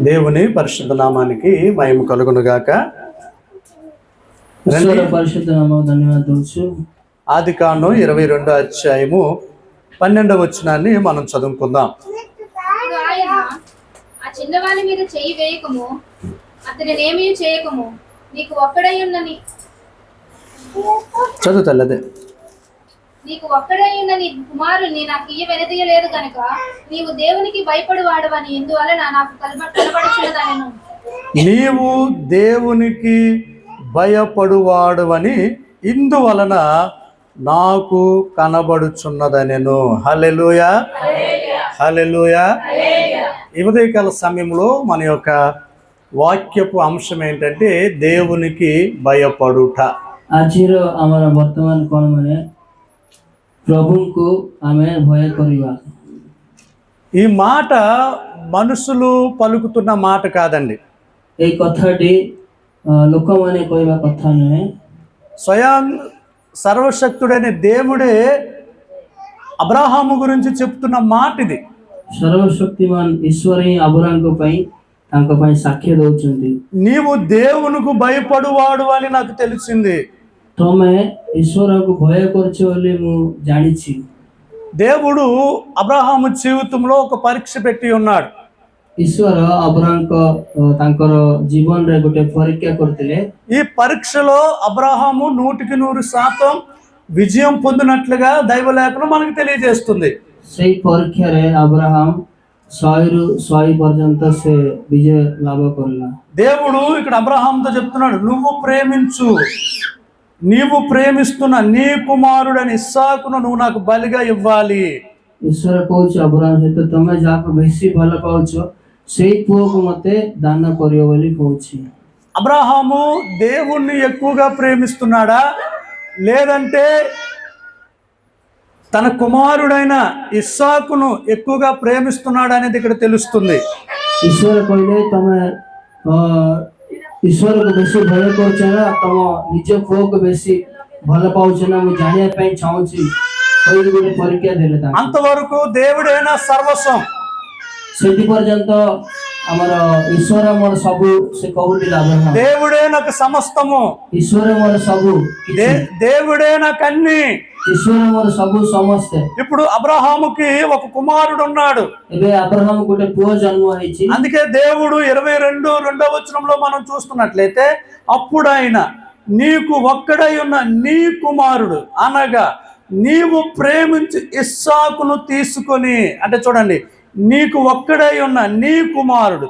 దేవుని పరిశుద్ధ నామానికి మహిమ కలుగును గాక. పరిశుద్ధ నామమునకు ధన్యవాదాలు. ఆదికాండం 22వ అధ్యాయము 12వ వచనాన్ని మనం చదువుకుందాం. ఆ చిన్నవాని మీద చెయ్యి వేయకము, అతనినేమీ చేయకము, నీకు ఒక్కడై ఉన్నని చదువుతల్లదే నీకు ఒక్కడై ఉన్న నీ కుమారుని నాకు వెనదీయలేదు కనుక నీవు దేవునికి భయపడు వాడవని ఎందువలన నాకు కనబడుచున్నదనెను. నీవు దేవునికి భయపడువాడవని ఇందువలన నాకు కనబడుచున్నదనెను. హల్లెలూయా, హల్లెలూయా. ఈ ఉదయకాల సమయంలో మన యొక్క వాక్యపు అంశం ఏంటంటే దేవునికి భయపడుట. ଆଜିର ଆମର ବର୍ତ୍ତମାନ କଣ ମାନେ ప్రభువుకు ఆమె భయ କରିବା. ఈ మాట మనుషులు పలుకుతున్న మాట కాదండి. এই কথাଟି ଲୋକମାନେ କହିବା କଥା ନୁହେଁ. స్వయం సర్వశక్తుడైన దేవుడే అబ్రహాము గురించి చెప్తున్న మాట ఇది. సర్వశక్తిమాన్ ଈଶ୍ୱର ହିଁ అబ్రాహాముଙ୍କ ପାଇଁ ତାଙ୍କ ପାଇଁ ସାକ୍ଷ୍ୟ ଦଉଛନ୍ତି. నీవు దేవునికి భయపడువాడు అని నాకు తెలిసింది. ତମେ ଈଶ୍ୱରଙ୍କୁ ଭୟ କରୁଛ ବୋଲି ମୁଁ ଜାଣିଛି. దేవుడు అబ్రహాము జీవితంలో ఒక పరీక్ష పెట్టి ఉన్నాడు. ଈଶ୍ୱର అబ్రాహాముଙ୍କ ତାଙ୍କର ଜୀବନରେ ଗୋଟେ ପରୀକ୍ଷା କରିଥିଲେ. ఈ పరీక్షలో అబ్రహాము 100% విజయం పొందినట్లుగా దైవలేఖనం మనకు తెలియజేస్తుంది. ସେଇ ପରୀକ୍ଷାରେ అబ్రాహాం 100ରୁ 100 పర్యంత ସେ విజయ ଲାଭ କଲା. దేవుడు ఇక్కడ అబ్రహాంతో చెప్తున్నాడు, నువ్వు ప్రేమిస్తున్న నీ కుమారుడని ఇస్సాకును నువ్వు నాకు బలిగా ఇవ్వాలి. ଈଶ୍ୱର କହୁଛି అబ్రాహాం ସହିତ ତମେ ଯାହାକୁ ବେଶୀ ଭଲ ପାଉଛ ସେଇ ପୁଅକୁ ମତେ ଦାନ କରିବ ବୋଲି କହୁଛି. అబ్రహాము దేవుణ్ణి ఎక్కువగా ప్రేమిస్తున్నాడా లేదంటే తన కుమారుడైన ఇస్సాకును ఎక్కువగా ప్రేమిస్తున్నాడు అనేది ఇక్కడ తెలుస్తుంది. ଈଶ୍ୱର କହିଲେ ତମେ ଈଶ୍ୱରକୁ ବେଶୀ ଭୟ କରୁଛ ନା ତମ ନିଜ ପୁଅକୁ ବେଶୀ ଭଲ ପାଉଛ ନା ମୁଁ ଜାଣିବା ପାଇଁ ଚାହୁଁଛି କହିକି ଗୋଟେ ପରୀକ୍ଷା ଦେଲେ. అంతవరకు దేవుడైనా సర్వస్వం. ସେଠି ପର୍ଯ୍ୟନ୍ତ ଆମର ଈଶ୍ୱର ମୋର ସବୁ ସେ କହୁଥିଲା. దేవుడే నాకు సమస్తము, ଈଶ୍ୱର ମୋର ସବୁ, దేవుడే నాకు అన్ని, ଈଶ୍ୱର ମୋର ସବୁ ସମସ୍ତେ. ఇప్పుడు అబ్రహాముకి ఒక కుమారుడు ఉన్నాడు. ଏବେ అబ్రహాం ଗୋଟେ ପୁଅ జన్మ ହେଇଛି. అందుకే దేవుడు 22వ వచనంలో మనం చూస్తున్నట్లయితే అప్పుడు ఆయన నీకు ఒక్కడై ఉన్న నీ కుమారుడు అనగా నీవు ప్రేమించి ఇస్సాకును తీసుకొని, అంటే చూడండి, నీకు ఒక్కడై ఉన్న నీ కుమారుడు,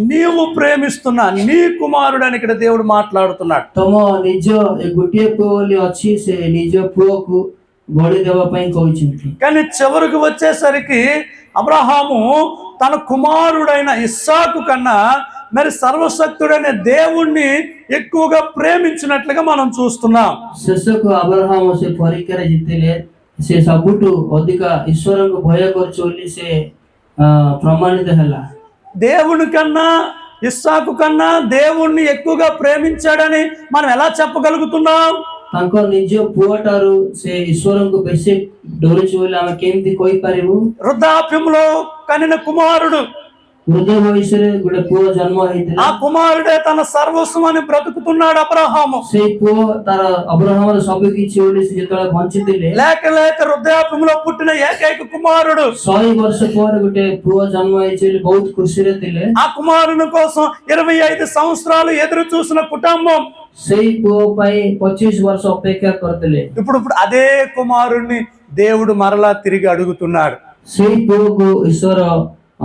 నీవు ప్రేమిస్తున్న నీ కుమారుడు అని ఇక్కడ దేవుడు మాట్లాడుతున్నాడు. ତମ ନିଜ ଗୋଟିଏ ପୁଅ ବୋଲି ଅଛି ସେ ନିଜ ପୁଅକୁ బలి ଦେବା ପାଇଁ କହିଛନ୍ତି. కానీ చివరికి వచ్చేసరికి అబ్రహాము తన కుమారుడైన ఇస్సాకు కన్నా మరి సర్వశక్తుడైన దేవుణ్ణి ఎక్కువగా ప్రేమించినట్లుగా మనం చూస్తున్నాం. ଶେଷକୁ అబ్రహాం ସେ ପରୀକ୍ଷାରେ ଜିତିଲେ. ସେ ସବୁଠୁ ଅଧିକ ଈଶ୍ୱରଙ୍କୁ ଭୟ କରୁଛି ବୋଲି ସେ ପ୍ରମାଣିତ ହେଲା. దేవుని కన్నా ఇస్సాకు కన్నా దేవుణ్ణి ఎక్కువగా ప్రేమించాడని మనం ఎలా చెప్పగలుగుతున్నాం? ତାଙ୍କ ନିଜ ପୁଅ ଠାରୁ ସେ ଈଶ୍ୱରଙ୍କୁ ବେଶୀ ଡରୁଛି ବୋଲି ଆମେ କେମିତି କହିପାରିବୁ? వృద్ధాప్యంలో కనిన కుమారుడు, వృద్ధ వయసుରେ ଗୋଟେ ପୁଅ జన్మ ହେଇଥିଲା. ఆ కుమారుడే తన సర్వస్వం అని బ్రతుకుతున్నాడు అబ్రహాము. ସେଇ ପୁଅ ତାର అబ్రహాముର ସବୁ କିଛି ବୋଲି ସେ ଯେତେବେଳେ ବଞ୍ଚିଥିଲେ, లేక వృద్ధాప్యంలో పుట్టిన ఏకైక కుమారుడు, 100 ବର୍ଷ ପରେ ଗୋଟେ ପୁଅ జన్మ ହେଇଛି ବୋଲି ବହୁତ ଖୁସିରେ ଥିଲେ. ఆ కుమారుని కోసం 25 సంవత్సరాలు ఎదురు చూసిన కుటుంబం ସେଇ ପୁଅ ପାଇଁ 25 ବର୍ଷ ଅପେକ୍ଷା କରିଥିଲେ. ఇప్పుడు అదే కుమారుణ్ణి దేవుడు మరలా తిరిగి అడుగుతున్నాడు. ସେଇ ପୁଅକୁ ଈଶ୍ୱର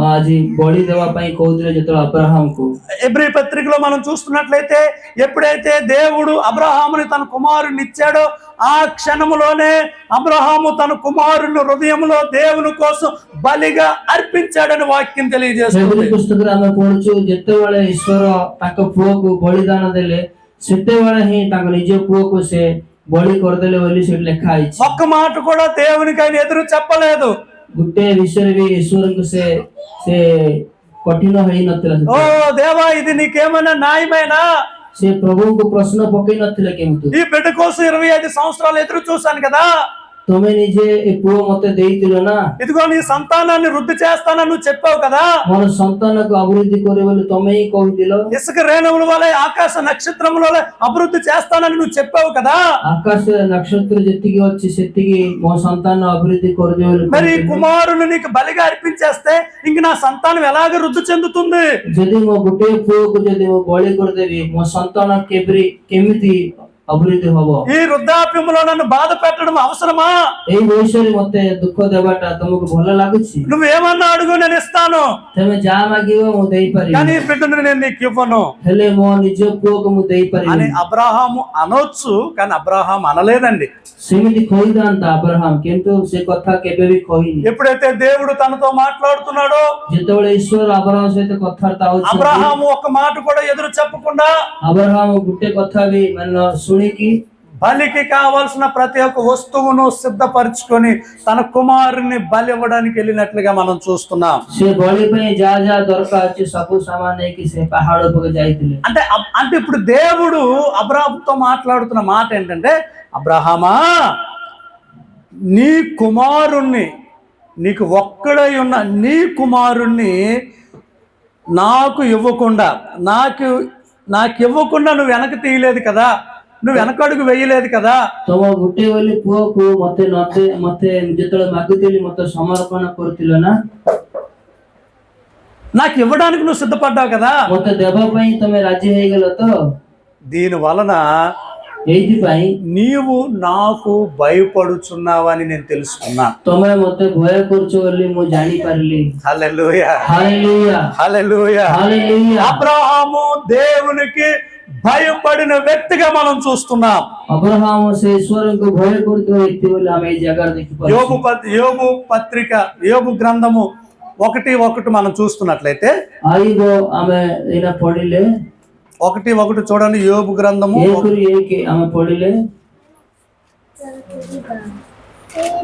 ଆଜି ବଳି ଦେବା ପାଇଁ କହୁଥିଲେ ଯେତେବେଳେ అబ్రహాంకు. ఎబ్రీ పత్రికలో మనం చూస్తున్నట్లయితే ఎప్పుడైతే దేవుడు అబ్రహాముని తన కుమారుని ఇచ్చాడో ఆ క్షణములోనే అబ్రహాము తన కుమారుని హృదయంలో దేవుని కోసం బలిగా అర్పించాడని వాక్యం తెలియజేస్తుంది. పుస్తకରେ ଆମେ ପଢୁଛୁ ଯେତେବେଳେ ଈଶ୍ୱର ତାଙ୍କ ପୁଅକୁ ବଳିଦାନ ଦେଲେ ସେତେବେଳେ ହିଁ ତାଙ୍କ ନିଜ ପୁଅକୁ ସେ ବଳି କରିଦେଲେ ବୋଲି ସେଠି ଲେଖା ହେଇଛି. ఒక్క మాట కూడా దేవునికి ఆయన ఎదురు చెప్పలేదు. ଗୋଟେ విషୟରେ ବି ଈଶ୍ୱରଙ୍କୁ ସେ କଠିନ ହେଇ ନଥିଲା. ఓ దేవా, ఇది నీకేమైనా న్యాయమేనా? ସେ ପ୍ରଭୁଙ୍କୁ ପ୍ରଶ୍ନ ପକେଇ ନଥିଲେ କେମିତି? ఈ బిడ్డ కోసం 25 సంవత్సరాలు ఎదురు చూశాను కదా, ତମେ ନିଜେ ଏ ପୁଅ ମତେ ଦେଇଥିଲ ନା, ఇదిగో నీ సంతానాన్ని వృద్ధి చేస్తానని నువ్వు చెప్పావు కదా. ମୋର ସନ୍ତାନକୁ ଅଭିବୃଦ୍ଧି କରିବ ବୋଲି ତମେ ହିଁ କହିଥିଲ। ఇసుక రేణువుల వలె ఆకాశ నక్షత్రముల వలె అభివృద్ధి చేస్తానని నువ్వు చెప్పావు కదా. ଆକାଶ ନକ୍ଷତ୍ର ଯେତିକି ଅଛି ସେତିକି ମୋ ସନ୍ତାନ ଅଭିବୃଦ୍ଧି କରିଦେବ ବୋଲି మరి କହିଥିଲ। కుమారుని నీకు బలిగా అర్పించేస్తే ఇంక నా సంతానం ఎలాగ వృద్ధి చెందుతుంది? ଯଦି ମୋ ଗୋଟିଏ ପୁଅକୁ ଯଦି ମୁଁ ବଳି କରିଦେବି ମୋ ସନ୍ତାନ କେମିତି ଅଭିବୃଦ୍ଧି ହବ? ఈ వృద్ధాప్యంలో నన్ను బాధ పెట్టడం అవసరమా? ଏଇ ବୟସରେ ମତେ ଦୁଃଖ ଦେବାଟା ତମକୁ ଭଲ ଲାଗୁଛି? నువ్వేమన్నా అడుగు, నేను ఇస్తాను. ତମେ ଯାହା ମାଗିବ ମୁଁ కానీ ଦେଇପାରିବି, ఈ బిడ్డను నేను నీకు ఇవ్వను ହେଲେ ମୋ ନିଜ ପୁଅକୁ ମୁଁ అని ଦେଇପାରିବି। అబ్రాహాము అనొచ్చు, కానీ అబ్రాహాం అనలేదండి. ସେମିତି କହିଥାନ୍ତା అబ్రహాం, କିନ୍ତୁ ସେ କଥା କେବେ ବି କହିନି। ఎప్పుడైతే దేవుడు తనతో మాట్లాడుతున్నాడో ଯେତେବେଳେ ଈଶ୍ୱର అబ్రహాం ସହିତ କଥାବାର୍ତ୍ତା ହଉଛନ୍ତି, అబ్రహాము ఒక్క మాట కూడా ఎదురు చెప్పకుండా అబ్రహాం ଗୋଟେ କଥା ବି ମାନେ ଶୁଣିକି బలికి కావాల్సిన ప్రతి ఒక్క వస్తువును సిద్ధపరచుకొని తన కుమారుని బలి ఇవ్వడానికి వెళ్ళినట్లుగా మనం చూస్తున్నాం. ସେ ବଳି ପାଇଁ ଯାହା ଯାହା ଦରକାର ଅଛି ସବୁ ସାମାନ ନେଇକି ସେ ପାହାଡ ଉପରକୁ ଯାଇଥିଲେ। అంటే ఇప్పుడు దేవుడు అబ్రాహాముతో మాట్లాడుతున్న మాట ఏంటంటే, అబ్రహామా, నీ కుమారుణ్ణి, నీకు ఒక్కడై ఉన్న నీ కుమారుణ్ణి నాకు ఇవ్వకుండా నువ్వు వెనక తీయలేదు కదా, నువ్వు వెనకడుగు వేయలేదు కదా. ତମ ଗୋଟେ ବୋଲି ପୁଅକୁ ମତେ ଯେତେବେଳେ ମାଗୁଥିଲି ମତେ ସମର୍ପଣ କରୁଥିଲ ନା, నాకు ఇవ్వడానికి నువ్వు సిద్ధపడ్డావు కదా. ମତେ ଦେବା ପାଇଁ ତମେ ରାଜି ହେଇଗଲ ତ? దీని వలన ଏଇଥିପାଇଁ నీవు నాకు భయపడుచున్నావని నేను తెలుసుకున్నా. ତମେ ମତେ ଭୟ କରୁଛ ବୋଲି ମୁଁ ଜାଣିପାରିଲି। హల్లెలూయా, ହାଲେଲୁୟା, హల్లెలూయా. ହାଲେଲୁୟା। అబ్రహాము దేవునికి భయపడిన వ్యక్తిగా మనం చూస్తున్నాం. అబ్రహాం ସେ ଈଶ୍ୱରଙ୍କୁ ଭୟ କରୁଥିବା ବ୍ୟକ୍ତି ବୋଲି ଆମେ ଏଇ ଜାଗାରେ ଦେଖିପାରୁଛୁ। యోబు పత్రిక, యోబు గ్రంథము 1:1 మనం చూస్తున్నట్లయితే, ଆଇବ ଆମେ ଏଇନା ପଢିଲେ 1:1 చూడండి. యోబు గ్రంథము 1:1 ଆମେ పଢిଲେ,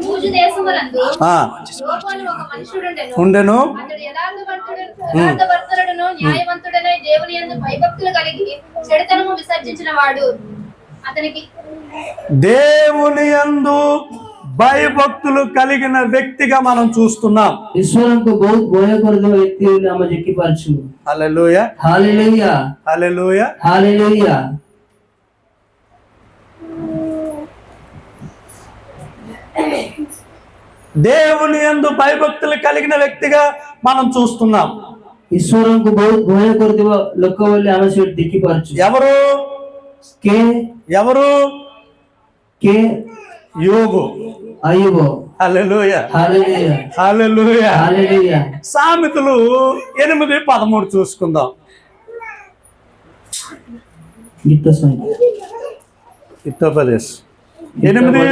భూజు దేశములందు ఆ, యోబు అని ఒక మనుషుడుండెను. ఉండెను. అతడు యథార్థవంతుడును న్యాయవంతుడనై దేవుని యందు భయభక్తులు కలిగి చెడుతనము విసర్జించిన వాడు. అతనికి దేవుని యందు భయభక్తులు కలిగిన వ్యక్తిగా మనం చూస్తున్నాం. ଈଶ୍ୱରଙ୍କୁ ବହୁତ ଭୟ କରୁଥିବା ବ୍ୟକ୍ତି ବୋଲି ଆମେ ଦେଖିପାରୁଛୁ। హల్లెలూయా, ହାଲେଲୁୟା, హల్లెలూయా. ହାଲେଲୁୟା। దేవుని యందు భయభక్తులు కలిగిన వ్యక్తిగా మనం చూస్తున్నాం. ଈଶ୍ୱରଙ୍କୁ ବହୁତ ଭୟ କରୁଥିବା ଲୋକ ବୋଲି ଆମେ ସେଠି ଦେଖିପାରୁଛୁ। ఎవరు ఎవరు? యోబు. అయ్యో, హల్లెలూయా, ହାଲେଲୁୟା, హల్లెలూయా. ହାଲେଲୁୟା। సామెతలు 8:13 చూసుకుందాం. ଗୀତ ଶୁଣି హితోపదేశ్ 8:13.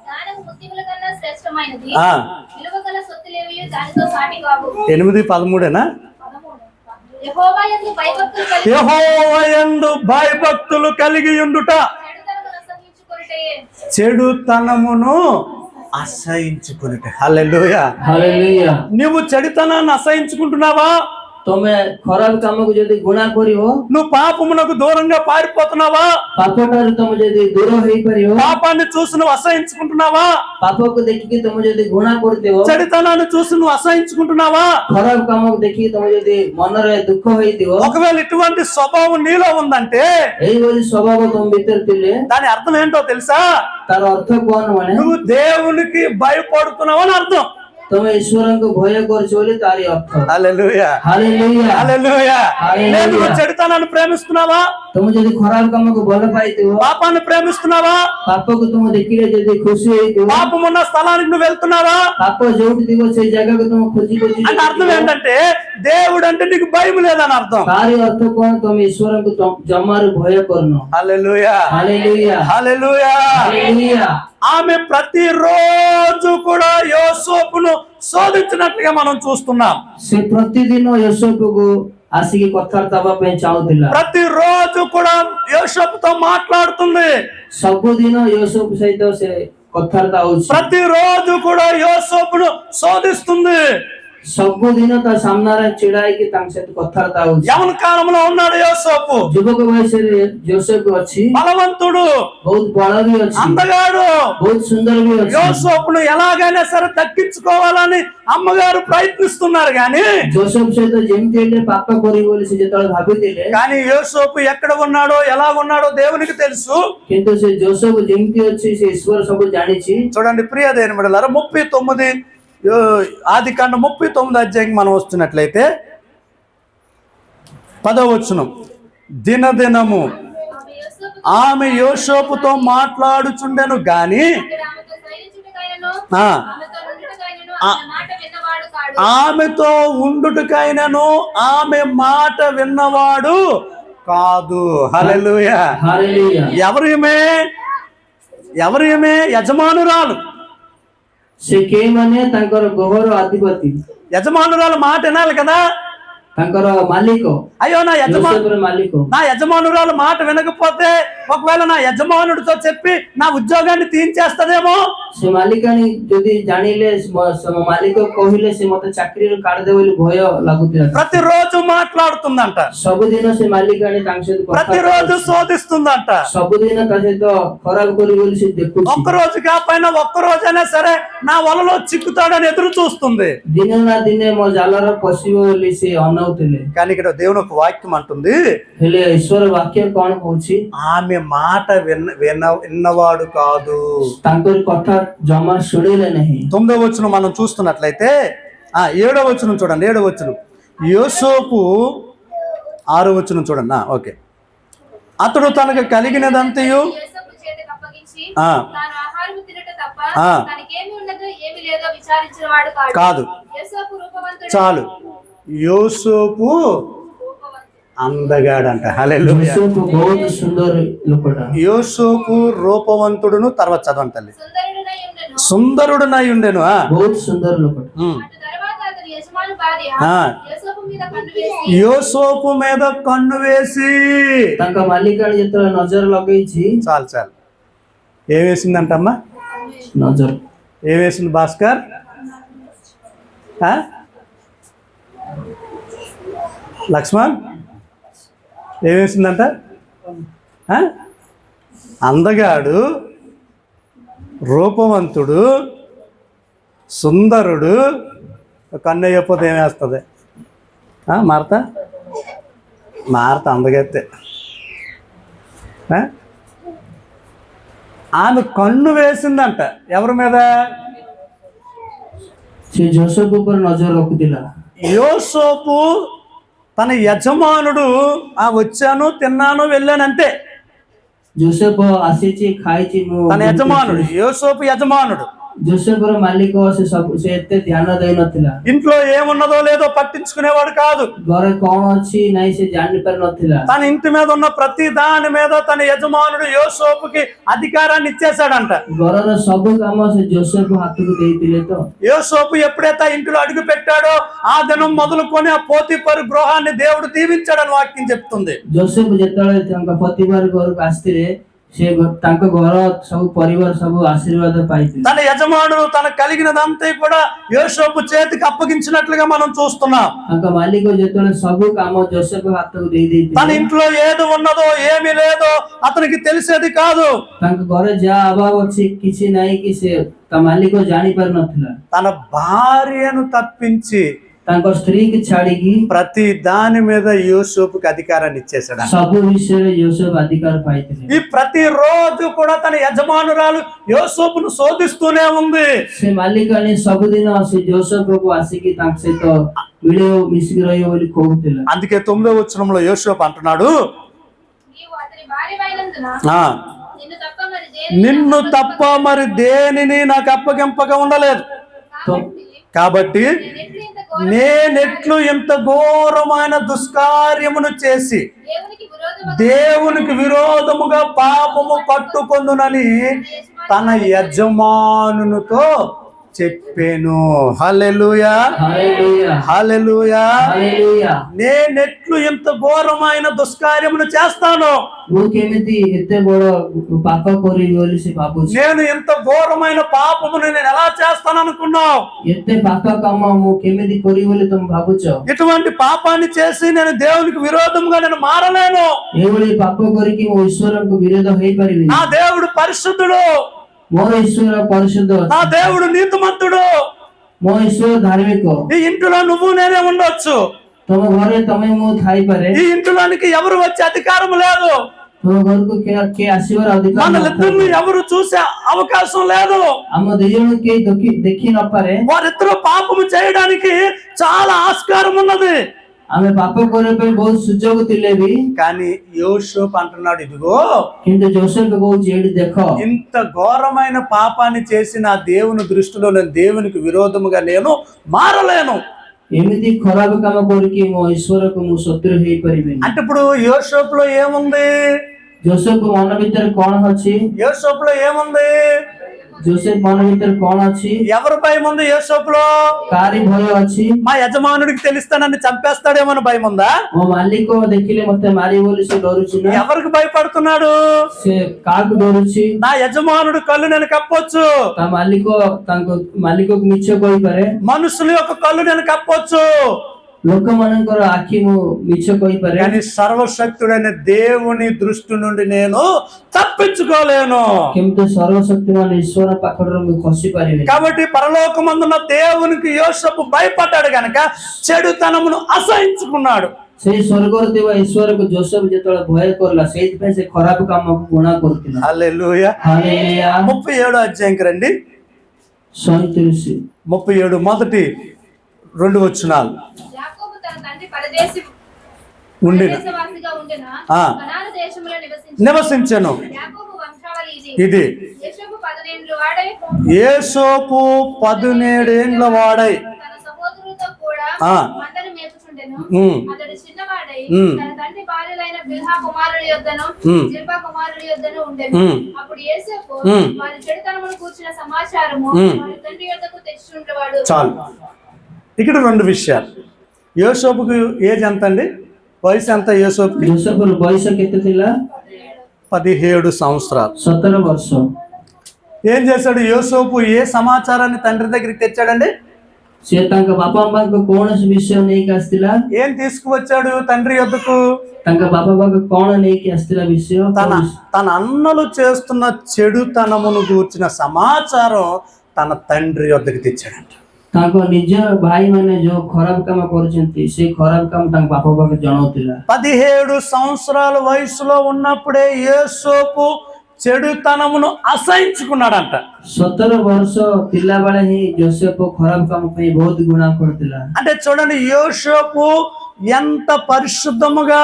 జ్ఞానము ముత్యముల కన్నా శ్రేష్టమైనది, విలువ గల సొత్తులేవియు దానితో సాటి కావు. 8:13 యెహోవా యందు భయభక్తులు కలిగి యెహోవా యందు భయభక్తులు కలిగి ఉండుట చెడుతనమును అసహించుకునుట. హల్లెలూయా, ହାଲେଲୁୟା। నువ్వు చెడుతనాన్ని అసహించుకుంటున్నావా? ତମେ ଖରାପ କାମକୁ ଯଦି ଗୁଣା କରିବ, నువ్వు పాపమునకు దూరంగా పారిపోతున్నావా? ପାପଠାରୁ ତମେ ଯଦି ଦୂର ହେଇପାରିବ, పాపాన్ని చూసి నువ్వు అసహించుకుంటున్నావా? ପାପକୁ ଦେଖିକି ତମେ ଯଦି ଘୃଣା କରୁଥିବ, చెడుతనాన్ని చూసి నువ్వు అసహించుకుంటున్నావా? ଖରାପ କାମକୁ ଦେଖିକି ତମେ ଯଦି ମନରେ ଦୁଃଖ ହେଇଥିବ, ఒకవేళ ఇటువంటి స్వభావం నీలో ఉందంటే ଏଇଭଳି ସ୍ୱଭାବ ତମ ଭିତରେ ଥିଲେ దాని అర్థం ఏంటో తెలుసా? ତାର ଅର୍ଥ କଣ? ମାନେ నువ్వు దేవునికి భయపడుతున్నావు అని అర్థం. ତମେ ଈଶ୍ୱରଙ୍କୁ ଭୟ କରୁଛ ବୋଲି ତାରି ଅର୍ଥ। హల్లెలూయా, ହାଲେଲୁୟା, హల్లెలూయా. హల్లెలూయా. లేదు, నువ్వు చెడుతనాన్ని ప్రేమిస్తున్నావా? ତମେ ଯଦି ଖରାପ କାମକୁ ଭଲ ପାଇଥିବ, పాపాన్ని ప్రేమిస్తున్నావా? ପାପକୁ ତମେ ଦେଖିଲେ ଯଦି ଖୁସି ହେଇଥିବ, పాపం ఉన్న స్థలానికి నువ్వు వెళ్తున్నావా? ପାପ ଯୋଉଠି ଥିବ ସେଇ ଜାଗାକୁ ତମେ ଖୋଜି ଖୋଜି అంటే అర్థం ఏంటంటే దేవుడు అంటే నీకు భయం లేదని అర్థం. ତାରି ଅର୍ଥ କଣ? ତମେ ଈଶ୍ୱରଙ୍କୁ ଜମାରୁ ଭୟ କରୁନ। హల్లెలూయా, ହାଲେଲୁୟା, హల్లెలూయా. ହାଲେଲୁୟା। ఆమె ప్రతిరోజు కూడా యోసేపును శోధించినట్లుగా మనం చూస్తున్నాం. ସେ ପ୍ରତିଦିନ యోసేపుకు ଆସିକି କଥାବାର୍ତ୍ତା ହେବା ପାଇଁ ଚାହୁଁଥିଲା। ప్రతిరోజు కూడా యోసేపుతో మాట్లాడుతుంది. ସବୁଦିନ యోసేపు ସହିତ ସେ କଥାବାର୍ତ୍ତା ହଉଛି। ప్రతిరోజు కూడా యోసేపును శోధిస్తుంది. ସବୁଦିନ ତା ସାମ୍ନାରେ ଛିଡା ହେଇକି ତାଙ୍କ ସହିତ କଥାବାର୍ତ୍ତା ହଉଛି। యవన కాలంలో ఉన్నాడు యోసేపు, ଯୁବକ ବୟସରେ ଯୋସେଫ ଅଛି, బలవంతుడు, ବହୁତ ବଳ ବି ଅଛି, అందగాడు. ବହୁତ ସୁନ୍ଦର ବି ଅଛି। యోసేపును ఎలాగైనా సరే దక్కించుకోవాలని అమ్మగారు ప్రయత్నిస్తున్నారు కానీ ଯୋସେଫ ସହିତ ଯେମିତି ହେଲେ ପାପ କରିବ ବୋଲି ସେ ଯେତେବେଳେ ଭାବିଥିଲେ, కానీ యోసేపు ఎక్కడ ఉన్నాడో ఎలా ఉన్నాడో దేవునికి తెలుసు. କିନ୍ତୁ ସେ ଯୋସେଫ ଯେମିତି ଅଛି ସେ ଈଶ୍ୱର ସବୁ ଜାଣିଛି। చూడండి ప్రియ దేవుని బిడ్డలారా, 39 ఆది కాండ 39 అధ్యాయం మనం వస్తున్నట్లయితే 10వ వచనం, దినదినము ఆమె యోసేపుతో మాట్లాడుచుండెను గాని ఆమెతో శయనించుటకైనను, ఆ, ఆమెతో నుండుటకైనను ఆమె మాట విన్నవాడు కాడు. ఆమెతో ఉండుటకైనను ఆమె మాట విన్నవాడు కాదు. హల్లెలూయా. హల్లెలూయా। ఎవరు ఈమె? యజమానురాలు. ସେ କେଉଁମାନେ? ତାଙ୍କର ଗୃହର ଅଧିପତି, యజమానురాలు మాట వినాలి కదా. ତାଙ୍କର ମାଲିକ, అయ్యో ଯୋସେଫର ମାଲିକ। నా యజమానురాలు మాట వినకపోతే ఒకవేళ నా యజమానుడితో చెప్పి నా ఉద్యోగాన్ని తీయించేస్తదేమో. ସେ ମାଲିକାଣୀ ଯଦି ଜାଣିଲେ ମୋ ମାଲିକ କହିଲେ ସେ ମତେ ଚାକିରିରୁ କାଢିଦେବେ ବୋଲି ଭୟ ଲାଗୁଥିଲା। ప్రతిరోజు మాట్లాడుతుందంట, ସବୁଦିନ ସେ ମାଲିକାଣୀ ତାଙ୍କ ସହିତ କଥା ప్రతిరోజు ହଉଛି। శోధిస్తుందంట. ସବୁଦିନ ତା సହିତ ଖରାପ କରିବ ବୋଲି ସେ ଦେଖୁଛି। ఒక్కరోజు కాకపోయినా ఒక్కరోజైనా సరే నా వలలో చిక్కుతాడని ఎదురు చూస్తుంది. ଦିନେ ନା ଦିନେ ମୋ ଜାଲର ପଶିବ ବୋଲି ସେ ଅନଉଥିଲେ। కానీ ఇక్కడ దేవుని ఒక వాక్యం అంటుంది, ହେଲେ ଈଶ୍ୱର ବାକ୍ୟ କଣ କହୁଛି? ఆమె మాట విన్నవాడు కాదు. ତାଙ୍କର କଥା ଜମା ଶୁଣିଲେ ନାହିଁ। 9వ వచనం మనం చూస్తున్నట్లయితే 7వ వచనం చూడండి. 7వ వచనం, యోసేపు 6వ వచనం చూడండి. ఓకే, అతడు తనకు కలిగినదంతయు యోసేపు చేతికి అప్పగించి ఆ. తాను ఆహారము తినట తప్ప ఆ. తనకేమి ఉన్నదో ఏమి లేదో విచారించిన వాడు కాదు. కాదు. యోసేపు రూపవంతుడు. చాలు, యోసేపు అందగాడంట. హల్లెలూయా. ଯୋସେଫ ବହୁତ ସୁନ୍ଦର ଲୋକଟା। యోసేపు రూపవంతుడును, తర్వాత చదవండి తల్లి, సుందరుడనై ఉండెను. సుందరుడునై ఉండెను. ବହୁତ ସୁନ୍ଦର ଲୋକଟା। అటు తర్వాత అతని యజమాను భార్య ఆ. యోసేపు మీద కన్ను వేసి యోసేపు మీద కన్ను వేసి, ତାଙ୍କ ମାଲିକାଣୀ ଯେତେବେଳେ ନଜର ଲଗେଇଛି, చాలు చాలు, ఏం వేసిందంటమ్మా? ନଜର ఏం వేసింది భాస్కర్? లక్ష్మణ్ ఏం వేసిందంట? అందగాడు, రూపవంతుడు, సుందరుడు, కన్ను అయ్యపోతే ఏమేస్తుంది? మారత అందగette. ఆమె కన్ను వేసిందంట. ఎవరి మీద? ସେ ଯୋସେଫ ଉପରେ ନଜର ରଖୁଥିଲା। యోసేపు తన యజమానుడు వచ్చాను, తిన్నాను, వెళ్ళానంతే. ଯୋସେଫ ଆସିଛି, ଖାଇଛି, ମୁଁ తన యజమానుడు, యోసేపు యజమానుడు. ଯୋସେଫର ମାଲିକ ସେ ସବୁ ସେ ଏତେ ଧ୍ୟାନ ଦେଇନଥିଲା। ఇంట్లో ఏమున్నదో లేదో పట్టించుకునేవాడు కాదు. ଘରେ କଣ ଅଛି ନାଇଁ ସେ ଜାଣି ପାରି ନଥିଲା। తన ఇంటి మీద ఉన్న ప్రతి దాని మీద తన యజమానుడు యోసేపుకి అధికారాన్ని ఇచ్చేశాడంట. ଘରର ସବୁ କାମ ସେ ଯୋସେଫ ହାତକୁ ଦେଇଥିଲେ ତ। యోసేపు ఎప్పుడైతే ఆ ఇంటిలో అడుగు పెట్టాడో ఆ దినం మొదలుకొని ఆ పోతీఫరు గృహాన్ని దేవుడు దీవించాడని వాక్యం చెప్తుంది. ଯୋସେଫ ଯେତେବେଳେ ତାଙ୍କ ପତିବାର ଘରକୁ ଆସିଥିଲେ, ସେ ତାଙ୍କ ଘର ସବୁ ପରିବାର ସବୁ ఆశీర్వాଦ ପାଇଥିଲେ। తన యజమానుడు తనకు కలిగినదంతా కూడా యోసేపు చేతికి అప్పగించినట్లుగా మనం చూస్తున్నాం. ତାଙ୍କ ମାଲିକ ଯେତେବେଳେ ସବୁ କାମ ଯୋସେଫ ହାତକୁ ଦେଇ తన ଦେଇଥିଲେ, ఇంట్లో ఏది ఉన్నదో ఏమి లేదో అతనికి తెలిసేది కాదు. ତାଙ୍କ ଘରେ ଯାହା ଅଭାବ ଅଛି କିଛି ନାହିଁ କି ସେ ତା ମାଲିକ ଜାଣି ପାରି ନଥିଲା। తన భార్యను తప్పించి ତାଙ୍କ ସ୍ତ୍ରୀକି ଛାଡିକି ప్రతి దాని మీద యోసేపుకి అధికారాన్ని ఇచ్చేసాడు. ସବୁ విషୟରେ ଯୋସେଫ ଅଧିକାର ପାଇଥିଲେ। ఈ ప్రతి రోజు కూడా తన యజమానురాలు యోసేపును శోధిస్తూనే ఉంది. ସେ ମାଲିକାଣୀ ସବୁଦିନ ସେ ଯୋସେଫକୁ ଆସିକି ତାଙ୍କ ସହିତ ମିଳିବ ମିଶିକି ରହିବ ବୋଲି କହୁଥିଲା। అందుకే 9వ వచనంలో యోసేపు అంటున్నాడు, నీవు అతని భార్యమైనందున ఆ, నిన్ను నిన్ను తప్ప మరి తప్ప మరి దేనిని నాకు అప్పగింపగా ఉండలేదు. కాబట్టి నేనెట్లు ఇంత ఘోరమైన దుష్కార్యమును చేసి దేవునికి విరోధముగా పాపము కట్టుకొందునని తన యజమానునితో చెప్పాను. హల్లెలూయా, హల్లెలూయా, హల్లెలూయా. హల్లెలూయా। నేనెట్లు ఇంత ఘోరమైన దుష్కార్యమును చేస్తాను, ମୁଁ କେମିତି ଏତେ ବଡ ପାପ କରିବି ବୋଲି ସେ ଭାବୁଛି। నేను ఇంత ఘోరమైన పాపమును నేను ఎలా చేస్తాను అనుకున్నావు? ଏତେ ପାପ କାମ ମୁଁ କେମିତି କରିବି ବୋଲି ତମେ ଭାବୁଛ? ఇటువంటి పాపాన్ని చేసి నేను దేవునికి విరోధంగా నేను మారలేను. ଏଭଳି ପାପ କରିକି ମୁଁ ଈଶ୍ୱରଙ୍କୁ ବିରୋଧ ହେଇପାରିବିନି। నా దేవుడు పరిశుద్ధుడు, ମୋର ଈଶ୍ୱର ପରିଶୁଦ୍ଧ ଅଛି। నా దేవుడు నీతిమంతుడు. ମୋ ଈଶ୍ୱର ଧାର୍ମିକ। ఈ ఇంటిలో నువ్వు నేనే ఉండొచ్చు, ତମ ଘରେ ତମେ ମୁଁ ଥାଇପାରେ, ఈ ఇంటిలోనికి ఎవరు వచ్చే అధికారం లేదు, ତମ ଘରକୁ କିଏ ଆସିବାର ଅଧିକାର మనలిద్దరిని ନଥାଏ। ఎవరు చూసే అవకాశం లేదు. ଆମ ଦି ଜଣକୁ କେହି ଦେଖି ନପାରେ। వారిద్దరు పాపము చేయడానికి చాలా ఆస్కారం ఉన్నది. ଆମେ ପାପ କରିବା ପାଇଁ ବହୁତ ସୁଯୋଗ ଥିଲେ ବି, కానీ యోసేపు అంటున్నాడు, ఇదిగో କିନ୍ତୁ ଜୋସେଫ କହୁଛି ଏଇଠି ଦେଖ, ఇంత ఘోరమైన పాపాన్ని చేసి నా దేవుని దృష్టిలో నేను దేవునికి విరోధముగా నేను మారలేను. ଏମିତି ଖରାପ କାମ କରିକି ମୋ ଈଶ୍ୱରକୁ ମୁଁ ଶତ୍ରୁ ହେଇପାରିବିନି। అంటే ఇప్పుడు యోసేపులో ఏముంది? ଜୋସେଫ ମନ ଭିତରେ କଣ ଅଛି? యోసేపులో ఏముంది? ଜୋସେଫ ମନ ଭିତରେ କଣ ଅଛି? ఎవరి భయం ఉంది యోసేపులో? କାରି ଭୟ ଅଛି? మా యజమానుడికి తెలిస్తే నన్ను చంపేస్తాడేమో భయం ఉందా? ମୋ ମାଲିକ ଦେଖିଲେ ମତେ ମାରିବ ବୋଲି ସେ ଡରୁଛି ନା? ఎవరికి భయపడుతున్నాడు? ସେ କାହାକୁ ଡରୁଛି? నా యజమానుడు కళ్ళు నేను కప్పొచ్చు, ତା ମାଲିକ ତାଙ୍କ ମାଲିକକୁ ମିଛ କହିପାରେ, మనుషుల యొక్క కళ్ళు నేను కప్పొచ్చు, ଲୋକମାନଙ୍କର ଆଖି ମୁଁ ମିଛ କହିପାରେ, కానీ సర్వశక్తుడైన దేవుని దృష్టి నుండి నేను తప్పించుకోలేను. କିନ୍ତୁ ସର୍ବଶକ୍ତିମାନ ଈଶ୍ୱର ପାଖରୁ ମୁଁ ଖସି ପାରିବିନି। కాబట్టి పరలోకమందున్న దేవునికి యోసేపు భయపడ్డాడు గనక చెడుతనమును అసహించుకున్నాడు. ସେଇ ସ୍ୱର୍ଗରେ ଥିବା ଈଶ୍ୱରକୁ ଜୋସେଫ ଯେତେବେଳେ ଭୟ କରିଲା, ସେଇଥିପାଇଁ ସେ ଖରାପ କାମକୁ ଘୃଣା କରୁଥିଲା। హల్లెలూయా. ହାଲେଲୁୟା। 37 అధ్యాయంకి రండి. 37 37 మొదటి 2 వచనాలు. యాకోబు తన తండ్రి ఉండిన పరదేశవాసిగా ఉండిన ఆ. కనాను దేశంలో నివసించెను. యాకోబు వంశావళి ఇది యేషోబు 17 వాడై యేసోపు 17 ఏండ్ల వాడై తన సహోదరులతో కూడా ఆ. మందను మేపుచుండెను. ఉమ్. అతడు చిన్నవాడై ఉమ్. తన తండ్రి భార్యలైన బిల్హా కుమారుడి యొద్దను ఉమ్. జిల్పా కుమారుడి యొద్దను ఉండెను. ఉమ్. అప్పుడు యేసేపు ఉమ్. వారి చెడుతనమును కూర్చిన సమాచారము ఉమ్. వారి తండ్రి యొద్దకు తెచ్చుండేవాడు. చాలు. ఇక్కడ 2 విషయాలు. యోసేపుకి ఏజ్ ఎంత అండి? వయసు ఎంత యోసేపుకి? ଜୋସେଫର ବୟସ କେତେ ଥିଲା? 17 సంవత్సరాలు. 17 ବର୍ଷ। ఏం చేశాడు యోసేపు? ఏ సమాచారాన్ని తండ్రి దగ్గరికి తెచ్చాడండి? ସେ ତାଙ୍କ ବାପା ମାଙ୍କ କୌଣସି ବିଷୟ ନେଇକି ଆସିଥିଲା? ఏం తీసుకువచ్చాడు తండ్రి యొద్దకు? ତାଙ୍କ ବାପା ମାଙ୍କ କଣ ନେଇକି ଆସିଥିଲା ବିଷୟ? తన అన్నలు చేస్తున్న చెడుతనమును గూర్చిన సమాచారం తన తండ్రి యొద్దకు తెచ్చాడంట. ତାଙ୍କ ନିଜ ଭାଇ ମାନେ ଯୋଉ ଖରାପ କାମ କରୁଛନ୍ତି, ସେ ଖରାପ କାମ ତାଙ୍କ ବାପା ମାଙ୍କୁ ଜଣାଉଥିଲା। 17 సంవత్సరాల వయసులో ఉన్నప్పుడే యేసోపు చెడుతనమును అసహించుకున్నాడంట. 17 ବର୍ଷ ଥିଲା ବେଳେ ହିଁ ଜୋସେଫ ଖରାପ କାମ ପାଇଁ ବହୁତ ଘୃଣା କରୁଥିଲା। అంటే చూడండి, యోసేపు ఎంత పరిశుద్ధముగా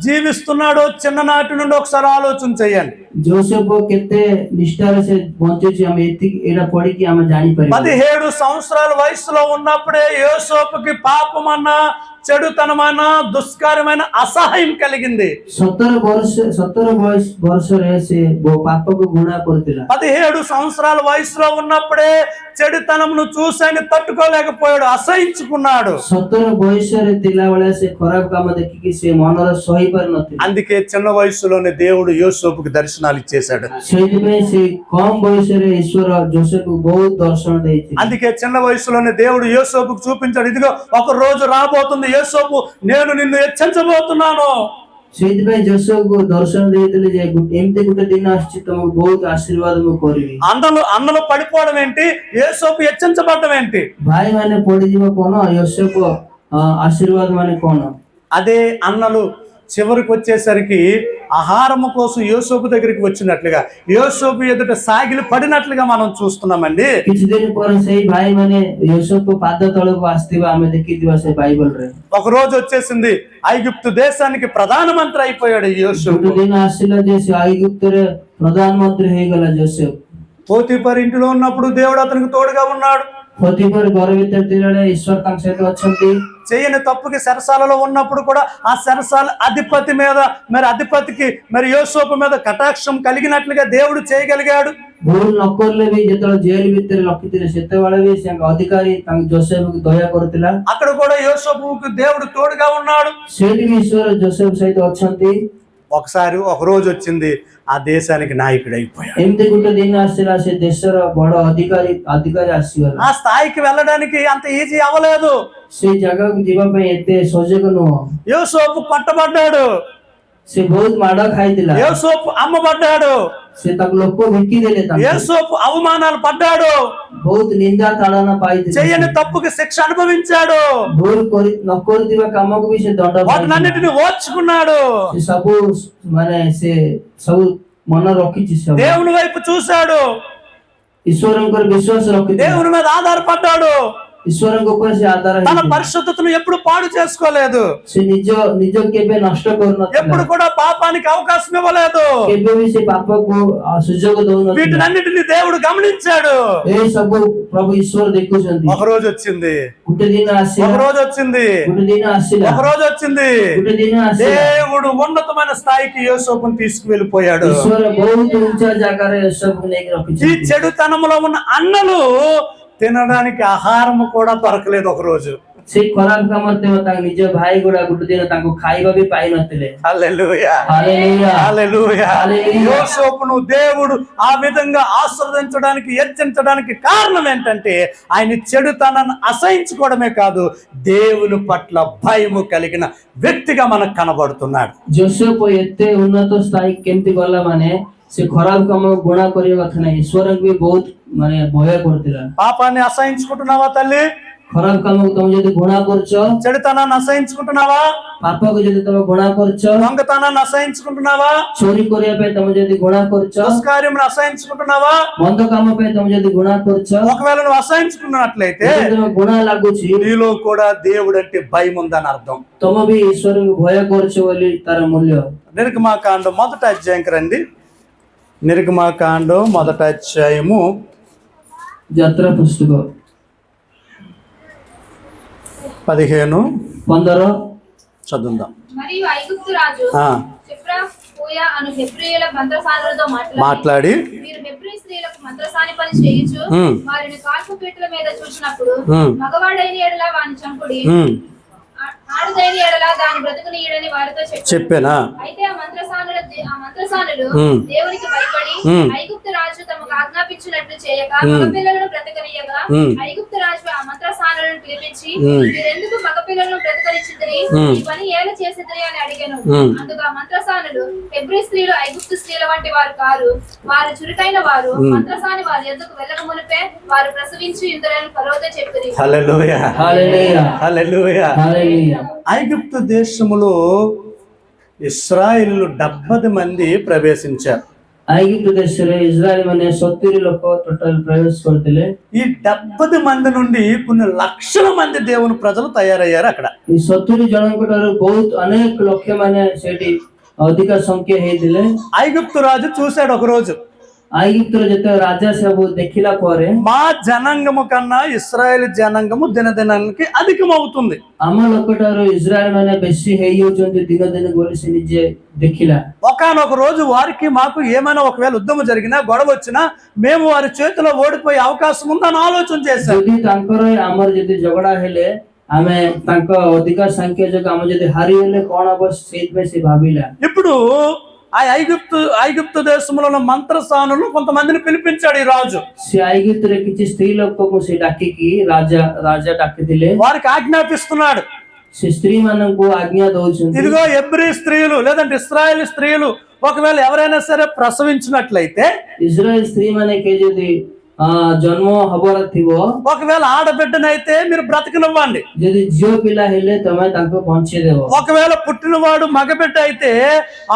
జీవిస్తున్నాడో చిన్ననాటి నుండి ఒకసారి ఆలోచన చేయండి. ଜୋସେଫ କେତେ ନିଷ୍ଠାରେ ସେ ବଞ୍ଚିଛି, ଆମେ ଏତିକି ଏଇଟା ପଢିକି ଆମେ ଜାଣିପାରିବା। 17 సంవత్సరాల వయసులో ఉన్నప్పుడే యోసేపుకి పాపమన్నా చెడుతనమైన దుష్కార్యమైన అసహ్యం కలిగింది. 17 ବର୍ଷରେ ସେ ପାପକୁ ଘୃଣା କରୁଥିଲା। 17 సంవత్సరాల వయసులో ఉన్నప్పుడే చెడుతనమును చూసి ఆయన తట్టుకోలేకపోయాడు, అసహించుకున్నాడు. 17 ବୟସରେ ଥିଲା ବେଳେ ସେ ଖରାପ କାମ ଦେଖିକି ସେ ମନରେ ସହି ପାରୁନଥିଲା। అందుకే చిన్న వయసులోనే దేవుడు యోసేపుకి దర్శనాలు ఇచ్చేశాడు. ସେଇଥିପାଇଁ ସେ କମ ବୟସରେ ଈଶ୍ୱର ଜୋସେଫକୁ ବହୁତ ଦର୍ଶନ ଦେଇଥିଲେ। అందుకే చిన్న వయసులోనే దేవుడు యోసేపుకు చూపించాడు, ఇదిగో ఒక రోజు రాబోతుంది యోసేపు, నేను నిన్ను హెచ్చరించబోతున్నాను. ସେଇଥିପାଇଁ ଜୋସେଫକୁ ଦର୍ଶନ ଦେଇଥିଲେ ଯେ ଏମିତି ଗୋଟେ ଦିନ ଆସିଛି, ତମକୁ ବହୁତ ଆଶୀର୍ବାଦ ମୁଁ କରିବି। అన్నలు పడిపోవడం ఏంటి? యోసేపు హెచ్చరించబడడం ఏంటి? ଭାଇ ମାନେ ପଡିଯିବ କଣ, యోసేఫ ఆశీర్వాద ମାନେ କଣ? అదే అన్నలు చివరికి వచ్చేసరికి ఆహారము కోసం యోసేపు దగ్గరికి వచ్చినట్లుగా, యోసేపు ఎదుట సాగిలి పడినట్లుగా మనం చూస్తున్నామండి. କିଛି ଦିନ ପରେ ସେଇ ଭାଇ ମାନେ యోసేఫ ପାଦ ତଳକୁ ଆସିଥିବା ଆମେ ଦେଖିଥିବା ସେ ବାଇବଲରେ। ఒక రోజు వచ్చేసింది, ఐగుప్తు దేశానికి ప్రధానమంత్రి అయిపోయాడు యోసేపు. ଗୋଟେ ଦିନ ଆସିଲା ଯେ ସେ ఐగుప్తుରେ ପ୍ରଧାନମନ୍ତ୍ରୀ ହେଇଗଲା ଜୋସେଫ। పోతీఫర్ ఇంటిలో ఉన్నప్పుడు దేవుడు అతనికి తోడుగా ఉన్నాడు. ପୋତିଫର ଘର ଭିତରେ ଥିଲାବେଳେ ଈଶ୍ୱର ତାଙ୍କ ସହିତ ଅଛନ୍ତି। చేయని తప్పుకి చెరసాలలో ఉన్నప్పుడు కూడా ఆ చెరసాల అధిపతి మీద మరి అధిపతికి మరి యోసేపు మీద కటాక్షం కలిగినట్లుగా దేవుడు చేయగలిగాడు। ଭୁଲ ନ କରିଲେ ବି ଯେତେବେଳେ ଜେଲ ଭିତରେ ରଖିଥିଲେ ସେତେବେଳେ ବି ସେ ଅଧିକାରୀ ତାଙ୍କ ଜୋସେଫକୁ ଦୟା କରୁଥିଲା। అక్కడ కూడా యోసేపుకు దేవుడు తోడుగా ఉన్నాడు। ସେଇଠି ବି ଈଶ୍ୱର ଜୋସେଫ ସହିତ ଅଛନ୍ତି। ఒకసారి ఒక రోజు వచ్చింది ఆ దేశానికి నాయకుడు అయిపోయాడు। ଏମିତି ଗୋଟେ ଦିନ ଆସିଲା ସେ ଦେଶର ବଡ ଅଧିକାରୀ ଆସିଗଲା। ఆ స్థాయికి వెళ్ళడానికి అంత ఈజీ అవ్వలేదు। ସେଇ ଜାଗାକୁ ଯିବା ପାଇଁ ଏତେ ସହଜ ନୁହଁ। యోసేపు పట్టబడ్డాడు, ସେ ବହୁତ ମାଡ ଖାଇଥିଲା। యోసేపు అమ్మబడ్డాడు, ସେ ତାକୁ ଲୋକ ବିକି ଦେଲେ। ତାଙ୍କୁ యోసేపు అవమానాలు పడ్డాడు, ବହୁତ నిందా ତାଡ଼ନ ପାଇଥିଲେ। చేయని తప్పుకి శిక్ష అనుభవించాడు, ଭୁଲ ନ କରୁଥିବା କାମକୁ ବି ସେ ଦଣ୍ଡ ପାଇଥିଲା। వాటినన్నిటిని ఓర్చుకున్నాడు। ସେ ସବୁ ମାନେ ସେ ସବୁ ମନ ରଖିଛି। ସବୁ దేవుని వైపు చూశాడు, ଈଶ୍ୱରଙ୍କର ବିଶ୍ୱାସ ରଖିଛି। దేవుని మీద ఆధారపడ్డాడు, ଈଶ୍ୱରଙ୍କ ଉପରେ ସେ ଆଧାର తన ହେଇଥିଲା। పరిశుద్ధతను ఎప్పుడు పాడు చేసుకోలేదు, ସେ ନିଜ କେବେ ନଷ୍ଟ କରୁନଥିଲା। ఎప్పుడు కూడా పాపానికి అవకాశం ఇవ్వలేదు। କେବେ ବି ସେ ପାପକୁ ସୁଯୋଗ ଦଉନଥିଲା। వీటినన్నిటిని దేవుడు గమనించాడు। ଏ ସବୁ ପ୍ରଭୁ ଈଶ୍ୱର ଦେଖୁଛନ୍ତି। ఒక రోజు వచ్చింది, ଗୋଟେ ଦିନ ఒక ଆସିଲା, రోజు వచ్చింది, ଗୋଟେ ଦିନ ଆସିଲା, ఒక రోజు వచ్చింది, ଗୋଟେ ଦିନ ଆସିଲା। దేవుడు ఉన్నతమైన స్థాయికి యోసేపును తీసుకువెళ్ళిపోయాడు। ଈଶ୍ୱର ବହୁତ ଉଚ୍ଚ ଜାଗାରେ ଏସବୁକୁ ନେଇକି ఈ ରଖିଛନ୍ତି। చెడుతనంలో ఉన్న అన్నలు తినడానికి ఆహారము కూడా దొరకలేదు ఒక రోజు। ସେଇ ଖରାପ କାମରେ ତାଙ୍କ ନିଜ ଭାଇ ଗୁଡା ଗୋଟେ ଦିନ ତାଙ୍କୁ ଖାଇବା ବି ପାଇନଥିଲେ। హల్లెలూయా, హల్లెలూయా, హల్లెలూయా। హల్లెలూయా। యోసేపును దేవుడు ఆ విధంగా ఆశీర్వదించడానికి హెచ్చించడానికి కారణం ఏంటంటే ఆయన చెడుతనాన్ని అసహించుకోవడమే కాదు, దేవుని పట్ల భయము కలిగిన వ్యక్తిగా మనకు కనబడుతున్నాడు। ଜୋସେଫ ଏତେ ଉନ୍ନତ ସ୍ଥାୟୀ କେମିତି ଗଲା ମାନେ ସେ ଖରାପ କାମ ଗୁଣା କରିବା କଥା ନାହିଁ। ଈଶ୍ୱରଙ୍କୁ ବି ବହୁତ ମାନେ ଭୟ କରୁଥିଲା। పాపాన్ని అసహించుకుంటున్నావా తల్లి? ଖରାପ କାମକୁ ତମେ ଯଦି ଗୁଣା କରୁଛ, చెడుతనాన్ని అసహించుకుంటున్నావా? ପାପକୁ ଯଦି ତମେ ଗୁଣା କରୁଛ, దొంగతనాన్ని అసహించుకుంటున్నావా? ଚୋରି କରିବା ପାଇଁ ତମେ ଯଦି ଗୁଣା କରୁଛ, దుష్కార్యమును అసహించుకుంటున్నావా? ମନ୍ଦ କାମ ପାଇଁ ତମେ ଯଦି ଗୁଣା କରୁଛ, ఒకవేళ నువ్వు అసహించుకున్నట్లయితే ଯଦି ତମେ ଗୁଣା ଲାଗୁଛି, నీలో కూడా దేవుడు అంటే భయం ఉందని అర్థం। ତମେ ବି ଈଶ୍ୱରଙ୍କୁ ଭୟ କରୁଛ ବୋଲି ତାର ମୂଲ୍ୟ। నిర్గమాకాండం మొదటి అధ్యాయంకి రండి। నిర్గమాకాండం మొదటి అధ్యాయము ଯାତ୍ରା ପୁସ୍ତକ 15 చదువుదాం। మరియు ఐగుప్తు రాజు చెఫ్రా పోయా అను హెబ్రీయుల మంత్రసానులతో మాట్లాడి మీరు హెబ్రీ స్త్రీలకు మంత్రసాని పని చేయించు వారిని కాల్పు పీటల మీద చూసినప్పుడు మగవాడైన ఎడల వాని చంపుడి, ఆడదైన ఎడల దాని బ్రతుకునీయడని వారితో చెప్పానా? అయితే ఆ మంత్రసానులు దేవునికి భయపడి ఐగుప్తు రాజు తమకు ఆజ్ఞాపించినట్లు చేయక మగపిల్లలను బ్రతకనీయగా ఐగుప్తు రాజు ఆ మంత్రసానులను పిలిపించి మీరెందుకు మగపిల్లలను బ్రతకనిచ్చిద్దరి, ఈ పని ఏల చేసిద్దరి అని అడిగాను। అందుకు ఆ మంత్రసానులు హెబ్రీ స్త్రీలు ఐగుప్తు స్త్రీల వంటి వారు కారు, వారు చురుకైన వారు, మంత్రసాని వారి ఎద్దుకు వెళ్ళక మునిపే వారు ప్రసవించి ఇందులను ఫరోతో చెప్పిరి। హల్లెలూయా, హల్లెలూయా, హల్లెలూయా, హల్లెలూయా। ఐగుప్తు దేశములో ఇశ్రాయేలు 70 మంది ప్రవేశించారు। ఐగుప్తు దేశରେ ఇజ్రాయెల్ ମାନେ 70 ଲୋକ ଟୋଟାଲ ପ୍ରବେଶ କରିଥିଲେ। ఈ 70 మంది నుండి కొన్ని లక్షల మంది దేవుని ప్రజలు తయారయ్యారు అక్కడ। ఈ 70 ଜଣଙ୍କ ଠାରୁ ବହୁତ ଅନେକ ଲକ୍ଷ ମାନେ ସେଠି ଅଧିକ ସଂଖ୍ୟା ହେଇଥିଲେ। ఐగుప్తు రాజు చూశాడు ఒక రోజు, ఐగుప్తులో ଯେତେବେଳେ ରାଜା ସବୁ ଦେଖିଲା ପରେ మా జనాంగము కన్నా ఇశ్రాయేల్ జనాంగము దినదినానికి అధికమవుతుంది, ଆମ ଲୋକ ଠାରୁ ఇజ్రాయెల్ ମାନେ ବେଶୀ ହେଇଯାଉଛନ୍ତି ଦିନ ଦିନ ବୋଲି ସେ ନିଜେ ଦେଖିଲା। ఒకానొక రోజు వారికి మాకు ఏమైనా ఒకవేళ యుద్ధము జరిగినా గొడవ వచ్చినా మేము వారి చేతిలో ఓడిపోయే అవకాశం ఉందని ఆలోచన చేశారు। ଯଦି ତାଙ୍କର ଆମର ଯଦି ଝଗଡା ହେଲେ ଆମେ ତାଙ୍କ ଅଧିକ ସଂଖ୍ୟା ଯୋଗୁଁ ଆମେ ଯଦି ହାରିଗଲେ କଣ ହବ ସେଇଥିପାଇଁ ସେ ଭାବିଲା। ఇప్పుడు ఆ ఐగుప్తు దేశంలో ఉన్న మంత్రసానులు కొంతమందిని పిలిపించాడు ఈ రాజు। ସେ ఐగుప్తుରେ କିଛି ସ୍ତ୍ରୀ ଲୋକଙ୍କୁ ସେ ଡାକିକି ରାଜା ଡାକିଥିଲେ। వారికి ఆజ్ఞాపిస్తున్నాడు, ସେ ସ୍ତ୍ରୀ ମାନଙ୍କୁ ଆଜ୍ଞା ଦଉଛନ୍ତି, ఇదిగో హెబ్రీ స్త్రీలు లేదంటే ఇశ్రాయేల్ స్త్రీలు ఒకవేళ ఎవరైనా సరే ప్రసవించినట్లయితే, ఇజ్రాయెల్ స్త్రీ ମାନେ କେ ଯଦି ଜନ୍ମ ହବାର ଥିବ, ఒకవేళ ఆడబిడ్డనైతే మీరు బ్రతకనివ్వండి, ଯଦି ଝିଅ ପିଲା ହେଲେ ତମେ ତାଙ୍କୁ ବଞ୍ଚେଇ ଦେବ। ఒకవేళ పుట్టినవాడు మగబిడ్డ అయితే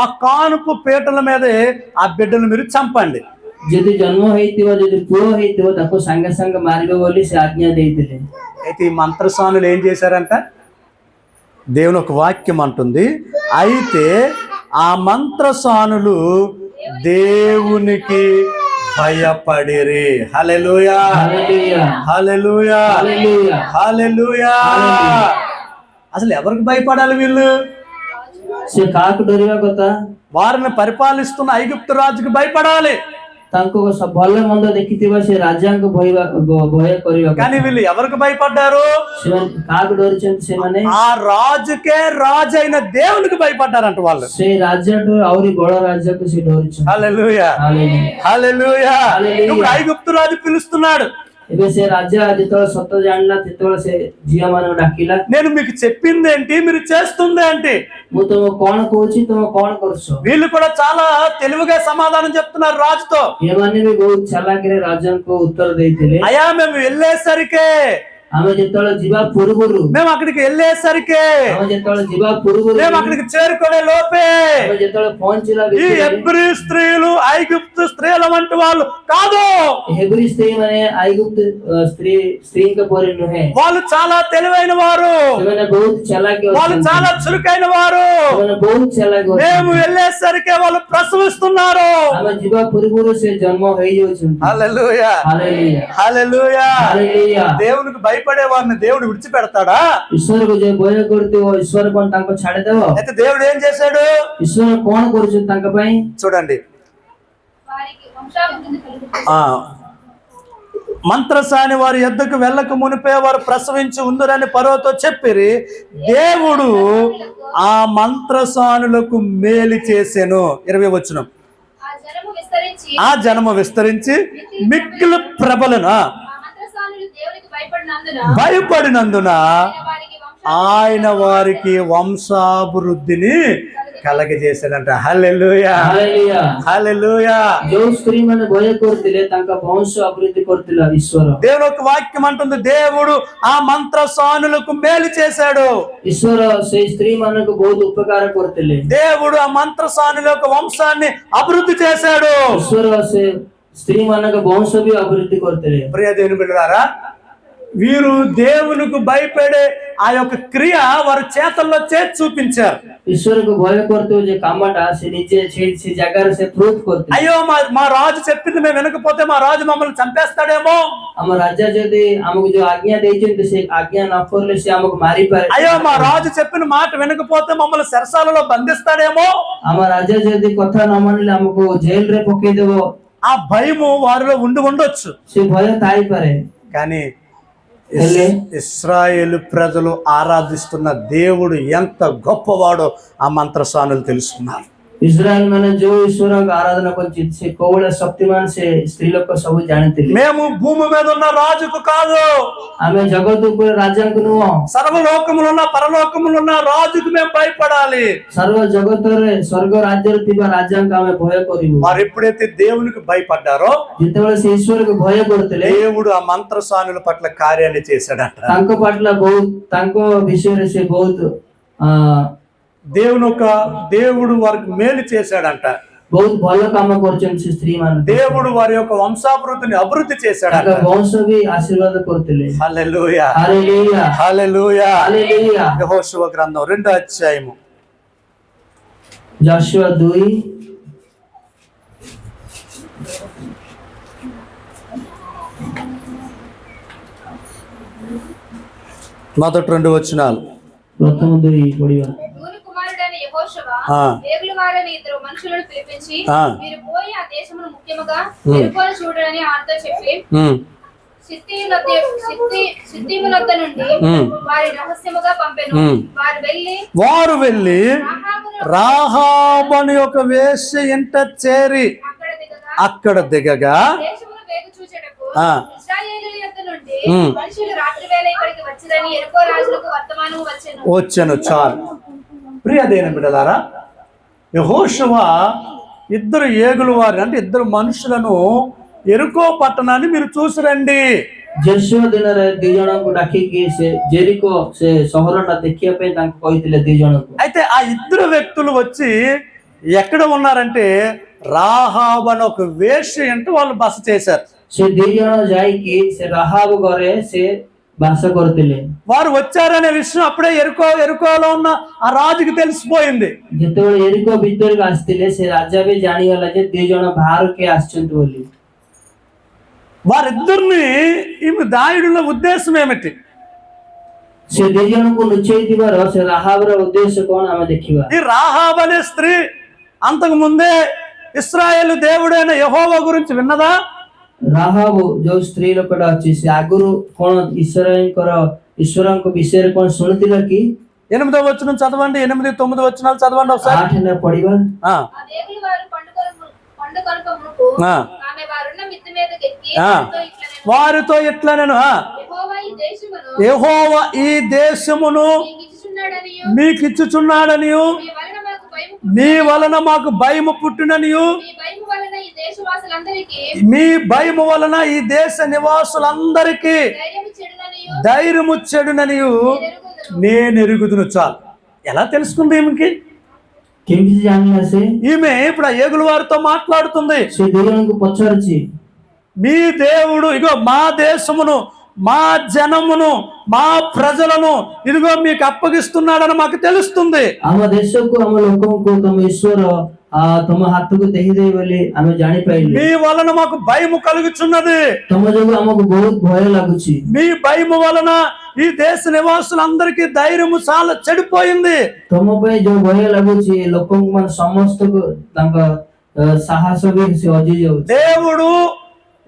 ఆ కానుపు పీటల మీదే ఆ బిడ్డను మీరు చంపండి। ଯଦି ଜନ୍ମ ହେଇଥିବ, ଯଦି ପୁଅ ହେଇଥିବ ତାକୁ ସାଙ୍ଗେ ସାଙ୍ଗେ ମାରିବ ବୋଲି ସେ ଆଜ୍ଞା ଦେଇଥିଲେ। అయితే ఈ మంత్రసానులు ఏం చేశారంట? దేవుని ఒక వాక్యం అంటుంది, అయితే ఆ మంత్రసానులు దేవునికి భయపడిరి. హల్లెలూయా, హల్లెలూయా, హల్లెలూయా, హల్లెలూయా, హల్లెలూయా. అసలు ఎవరికి భయపడాలి వీళ్ళు? ସେ କାହାକୁ ଡରିବା କଥା? వారిని పరిపాలిస్తున్న ఐగుప్తు రాజుకి భయపడాలి. ତାଙ୍କୁ ଭଲ ମନ୍ଦ ଦେଖିଥିବା ସେ ରାଜାଙ୍କୁ ଭୟ କରିବା କଥା। కానీ వీళ్ళు ఎవరికి భయపడ్డారు? ସେମାନେ କାହାକୁ ଡରିଛନ୍ତି? ସେମାନେ ఆ రాజుకే రాజు అయిన దేవునికి భయపడ్డారంట వాళ్ళు. ସେ ରାଜାଠୁ ଆହୁରି ବଡ ରାଜାକୁ ସେ ଡରିଛନ୍ତି। హల్లెలూయా, ହାଲେଲୁୟା, హల్లెలూయా. హల్లెలూయా. ఇప్పుడు ఐగుప్తు రాజు పిలుస్తున్నాడు. ଏବେ ସେ ରାଜା ଯେତେବେଳେ ସତ ଜାଣିଲା ସେତେବେଳେ ସେ ଝିଅ ମାନଙ୍କୁ ଡାକିଲା, నేను మీకు చెప్పింది ఏంటి, మీరు చేస్తుంది ఏంటి? ମୁଁ ତମକୁ କଣ କହୁଛି ତମେ କଣ କରୁଛ? వీళ్ళు కూడా చాలా తెలివిగా సమాధానం చెప్తున్నారు రాజుతో. ଏମାନେ ବି ବହୁତ ଚାଲାକିରେ ରାଜାଙ୍କୁ ଉତ୍ତର ଦେଇଥିଲେ। అయ్యా మేము వెళ్ళేసరికే, ଆମେ ଯେତେବେଳେ ଯିବା ପୂର୍ବରୁ, మేము అక్కడికి వెళ్ళేసరికే, ଆମେ ଯେତେବେଳେ ଯିବା ପୂର୍ବରୁ, మేము అక్కడికి చేరుకునే లోపే ଆମେ ଯେତେବେଳେ ପହଞ୍ଚିଲା ఈ ଭିତରେ హెబ్రీ స్త్రీలు ఐగుప్తు స్త్రీల వంటి వాళ్ళు కాదు, ହେବ୍ରୀ ସ୍ତ୍ରୀ ମାନେ ఐగుప్తు ସ୍ତ୍ରୀଙ୍କ ପରି ନୁହେଁ। వాళ్ళు చాలా తెలివైన వారు, ସେମାନେ ବହୁତ ଚାଲାକି వాళ్ళు ଅଛନ୍ତି। చాలా చురుకైన వారు. ସେମାନେ ବହୁତ ଚାଲାକି మేము ଅଛନ୍ତି। వెళ్ళేసరికే వాళ్ళు ప్రసవిస్తున్నారు. ଆମେ ଯିବା ପୂର୍ବରୁ ସେ ଜନ୍ମ ହେଇଯାଉଛନ୍ତି। హల్లెలూయా, ହାଲେଲୁୟା, హల్లెలూయా. ହାଲେଲୁୟା। దేవునికి భయపడే వారిని దేవుడు విడిచిపెడతాడా? ଈଶ୍ୱରକୁ ଯେ ଭୟ କରୁଥିବ ଈଶ୍ୱର କଣ ତାଙ୍କୁ ଛାଡିଦେବ? అయితే దేవుడు ఏం చేశాడు ଈଶ୍ୱର କଣ କରୁଛନ୍ତି ତାଙ୍କ ପାଇଁ? చూడండి. వారికి వంశాభివృద్ధి కలుగుతుంది. ఆ మంత్రసాని వారి యొద్దకు వెళ్ళక మునిపే వారు ప్రసవించి ఉందరని ఫరోతో చెప్పిరి. దేవుడు ఆ మంత్రసానులకు మేలు చేసెను. 20వ వచనం. ఆ జనము ఆ విస్తరించి జనము విస్తరించి మిక్కిలి ప్రబలను ఆ మంత్రసానులు దేవునికి భయపడినందున వారికి ఆయన వారికి వంశాభివృద్ధిని కలగజేశాడంట. హల్లెలూయా, ହାଲେଲୁୟା। హల్లెలూయా. ଯୋଉ ସ୍ତ୍ରୀ ମାନେ ଭୟ କରୁଥିଲେ ତାଙ୍କ ବଂଶ ଅଭିବୃଦ୍ଧି କରୁଥିଲା ଈଶ୍ୱର। దేవుని ఒక వాక్యం అంటుంది, దేవుడు ఆ మంత్రసానులకు మేలు చేశాడు. ଈଶ୍ୱର ସେଇ ସ୍ତ୍ରୀ ମାନଙ୍କୁ ବହୁତ ଉପକାର କରୁଥିଲେ। దేవుడు ఆ మంత్రసానుల యొక్క వంశాన్ని అభివృద్ధి చేశాడు. ଈଶ୍ୱର ସେ ସ୍ତ୍ରୀ ମାନଙ୍କ ବଂଶ ବି ଅଭିବୃଦ୍ଧି କରୁଥିଲେ। ప్రియ దేవుని బిడ్డలారా, వీరు దేవునికి భయపడే ఆ యొక్క క్రియ వారి చేతల్లో చేసి చూపించారు. ଈଶ୍ୱରକୁ ଭୟ କରୁଥିବ ଯେ କାମଟା ସେ ନିଜେ ସେ ଜାଗାରେ ସେ ପ୍ରୁଫ୍ କରୁଥିଲେ। అయ్యో మా రాజు చెప్పింది మేము వినకపోతే మా రాజు మమ్మల్ని చంపేస్తాడేమో, ଆମ ରାଜା ଯଦି ଆମକୁ ଯୋଉ ଆଜ୍ଞା ଦେଇଛନ୍ତି ସେ ଆଜ୍ଞା ନ କରିଲେ ସେ ଆମକୁ ମାରିପାରେ। అయ్యో మా రాజు చెప్పిన మాట వినకపోతే మమ్మల్ని చెరసాలలో బంధిస్తాడేమో, ଆମ రాజా ଯଦି କଥା ନ ମାନିଲେ ଆମକୁ ଜେଲରେ ପକେଇଦେବ, ఆ భయము వారిలో ఉండొచ్చు. ସେ ଭୟ ଥାଇପାରେ। కానీ ఇశ్రాయేలు ప్రజలు ఆరాధిస్తున్న దేవుడు ఎంత గొప్పవాడో ఆ మంత్రసానులు తెలుసుకున్నారు. ଇସ୍ରାଏଲ ମାନେ ଯୋଉ ଈଶ୍ୱରଙ୍କୁ ଆରାଧନା କରୁଛି ସେ କୋଉଭଳିଆ ଶକ୍ତିମାନ ସେ ସ୍ତ୍ରୀ ଲୋକ ସବୁ ଜାଣିଥିଲେ। మేము భూమి మీద ఉన్న రాజుకు కాదు, ଆମେ జగତ ଉପରେ ରାଜାଙ୍କୁ ନୁହଁ, సర్వలోకములు ఉన్న పరలోకములు ఉన్న రాజుకు మేము భయపడాలి. ସର୍ବ ଜଗତରେ ସ୍ୱର୍ଗ ରାଜ୍ୟରେ ଥିବା ରାଜାଙ୍କୁ ଆମେ ଭୟ କରିବୁ। వారు ఎప్పుడైతే దేవునికి భయపడ్డారో ଯେତେବେଳେ ସେ ଈଶ୍ୱରକୁ ଭୟ କରୁଥିଲେ దేవుడు ఆ మంత్రసానుల పట్ల కార్యాన్ని చేశాడట. ତାଙ୍କ ପାଟଲା ବହୁତ ତାଙ୍କ విషୟରେ ସେ ବହୁତ దేవుడు వారికి మేలు చేశాడంట. ବହୁତ ଭଲ କାମ କରୁଛନ୍ତି ସେ ସ୍ତ୍ରୀ ମାନେ। దేవుడు వారి యొక్క వంశాభివృద్ధిని అభివృద్ధి చేశాడంట. ତାଙ୍କ ବଂଶ ବି ଆଶୀର୍ବାଦ କରୁଥିଲେ। హల్లెలూయా, ହାଲେଲୁୟା, హల్లెలూయా. ହାଲେଲୁୟା। యెహోషువ గ్రంథం 2వ అధ్యాయము ଯଶୁଆ 2 మొదటి 2 వచనాలు. ପ୍ରଥମ 2 ପଢିବା। నూను కుమారుడైన యెహోషువ ఆ. వేగుల వారిని ఇద్దరు మనుషులను పిలిపించి ఆ. మీరు పోయి ఆ దేశమును ముఖ్యముగా ఎరుకోలు చూడని ఆడితో చెప్పి సిత్తీములొద్ద నుండి వారి రహస్యముగా పంపెను. వారు వెళ్ళి రాహాబను యొక్క వేశ్య ఇంట చేరి అక్కడ దిగగా దేశమును వేగు చూచెటకు ఆ. ఇశ్రాయేలీయుల యొద్ద నుండి మనుషులు రాత్రి వేళ ఇక్కడికి వచ్చిరని ఎరుకో రాజులకు వర్తమానము వచ్చెను. చాలు. ప్రియ దేవుని బిడ్డలారా, యెహోషువ ఇద్దరు ఏగుల వారిని అంటే ఇద్దరు మనుషులను ఎరుకో పట్టణాన్ని మీరు చూసి రండి. ଯଶୁଆ ଦିନରେ 2 ଜଣଙ୍କୁ ଡାକିକି ସେ ଜେରିକୋ ସେ ସହରଟା ଦେଖିବା ପାଇଁ ତାଙ୍କୁ କହିଥିଲେ 2 ଜଣଙ୍କୁ। అయితే ఆ ఇద్దరు వ్యక్తులు వచ్చి ఎక్కడ ఉన్నారంటే రాహాబ్ అని ఒక వేశ్య ఇంట వాళ్ళు బస చేశారు. ସେ 2 ଜଣ ଯାଇକି ସେ ରାହାବ ଘରେ ସେ ବାସ କରୁଥିଲେ। వారు వచ్చారనే విషయం అప్పుడే ఎరుకోలో ఉన్న ఆ రాజుకి తెలిసిపోయింది. ଯେତେବେଳେ ଏରିକୋ ଭିତରକୁ ଆସିଥିଲେ ସେ ରାଜା ବି ଜାଣିଗଲା ଯେ 2 ଜଣ ବାହାରୁ କିଏ ଆସିଛନ୍ତି ବୋଲି। వారిద్దరిని ఈమె దాయుడుల ఉద్దేశం ఏమిటి? ସେ ଦି ଜଣଙ୍କୁ ଲୁଚେଇଥିବାର ସେ ରାହାବର ଉଦ୍ଦେଶ୍ୟ କଣ ଆମେ ଦେଖିବା। ఈ రాహాబ్ అనే స్త్రీ అంతకు ముందే ఇశ్రాయేలు దేవుడైన యెహోవా గురించి విన్నదా? ରାହାବ ଯୋଉ ସ୍ତ୍ରୀ ଲୋକଟା ଅଛି ସେ ଆଗରୁ କଣ ଈଶ୍ୱରଙ୍କ ବିଷୟରେ କଣ ଶୁଣିଥିଲା କି? 8వ వచనం చదవండి, 8, 9 వచనాలు చదవండి ఒకసారి. 8న పడివా। ఆ దేవుని వారు పండు కనుక మునుపు ఆమె వారున్న మిద్దె మీదకెక్కి వారితో ఇట్లా నేను యెహోవా ఈ దేశమును మీకు ఇచ్చుచున్నాడనియు మీ వలన మాకు భయము పుట్టిననియు మీ భయము వలన ఈ దేశ నివాసులందరికీ ధైర్యము చెడుననియు నేను ఎరుగుదును. చాలు. ఎలా తెలుసుకుంది ఈమెకి? କେମିତି ଜାଣିଲା ସେ? ఈమె ఇప్పుడు ఆ ఏగుల వారితో మాట్లాడుతుంది. ସେ ଦି ଜଣଙ୍କୁ ପଚାରୁଛି మీ దేవుడు ఇగో మా దేశమును మా జనమును మా ప్రజలను ఇదిగో మీకు అప్పగిస్తున్నాడని మాకు తెలుస్తుంది. ଆମ ଦେଶକୁ ଆମ ଲୋକଙ୍କୁ ତମ ଈଶ୍ୱର ତମ ହାତକୁ ଦେଇଦେବେ ବୋଲି ଆମେ ଜାଣିପାରିଲୁ। మీ వలన మాకు భయము కలుగుచున్నది, ତମ ଯୋଗୁ ଆମକୁ ବହୁତ ଭୟ ଲାଗୁଛି। మీ భయము వలన ఈ దేశ నివాసులందరికీ ధైర్యము చాలా చెడిపోయింది। ତମ ପାଇଁ ଯୋଉ ଭୟ ଲାଗୁଛି ଲୋକଙ୍କୁ ମାନେ ସମସ୍ତଙ୍କୁ ତାଙ୍କ ସାହସ ବି ସେ ହଜି ଯାଉଛି। దేవుడు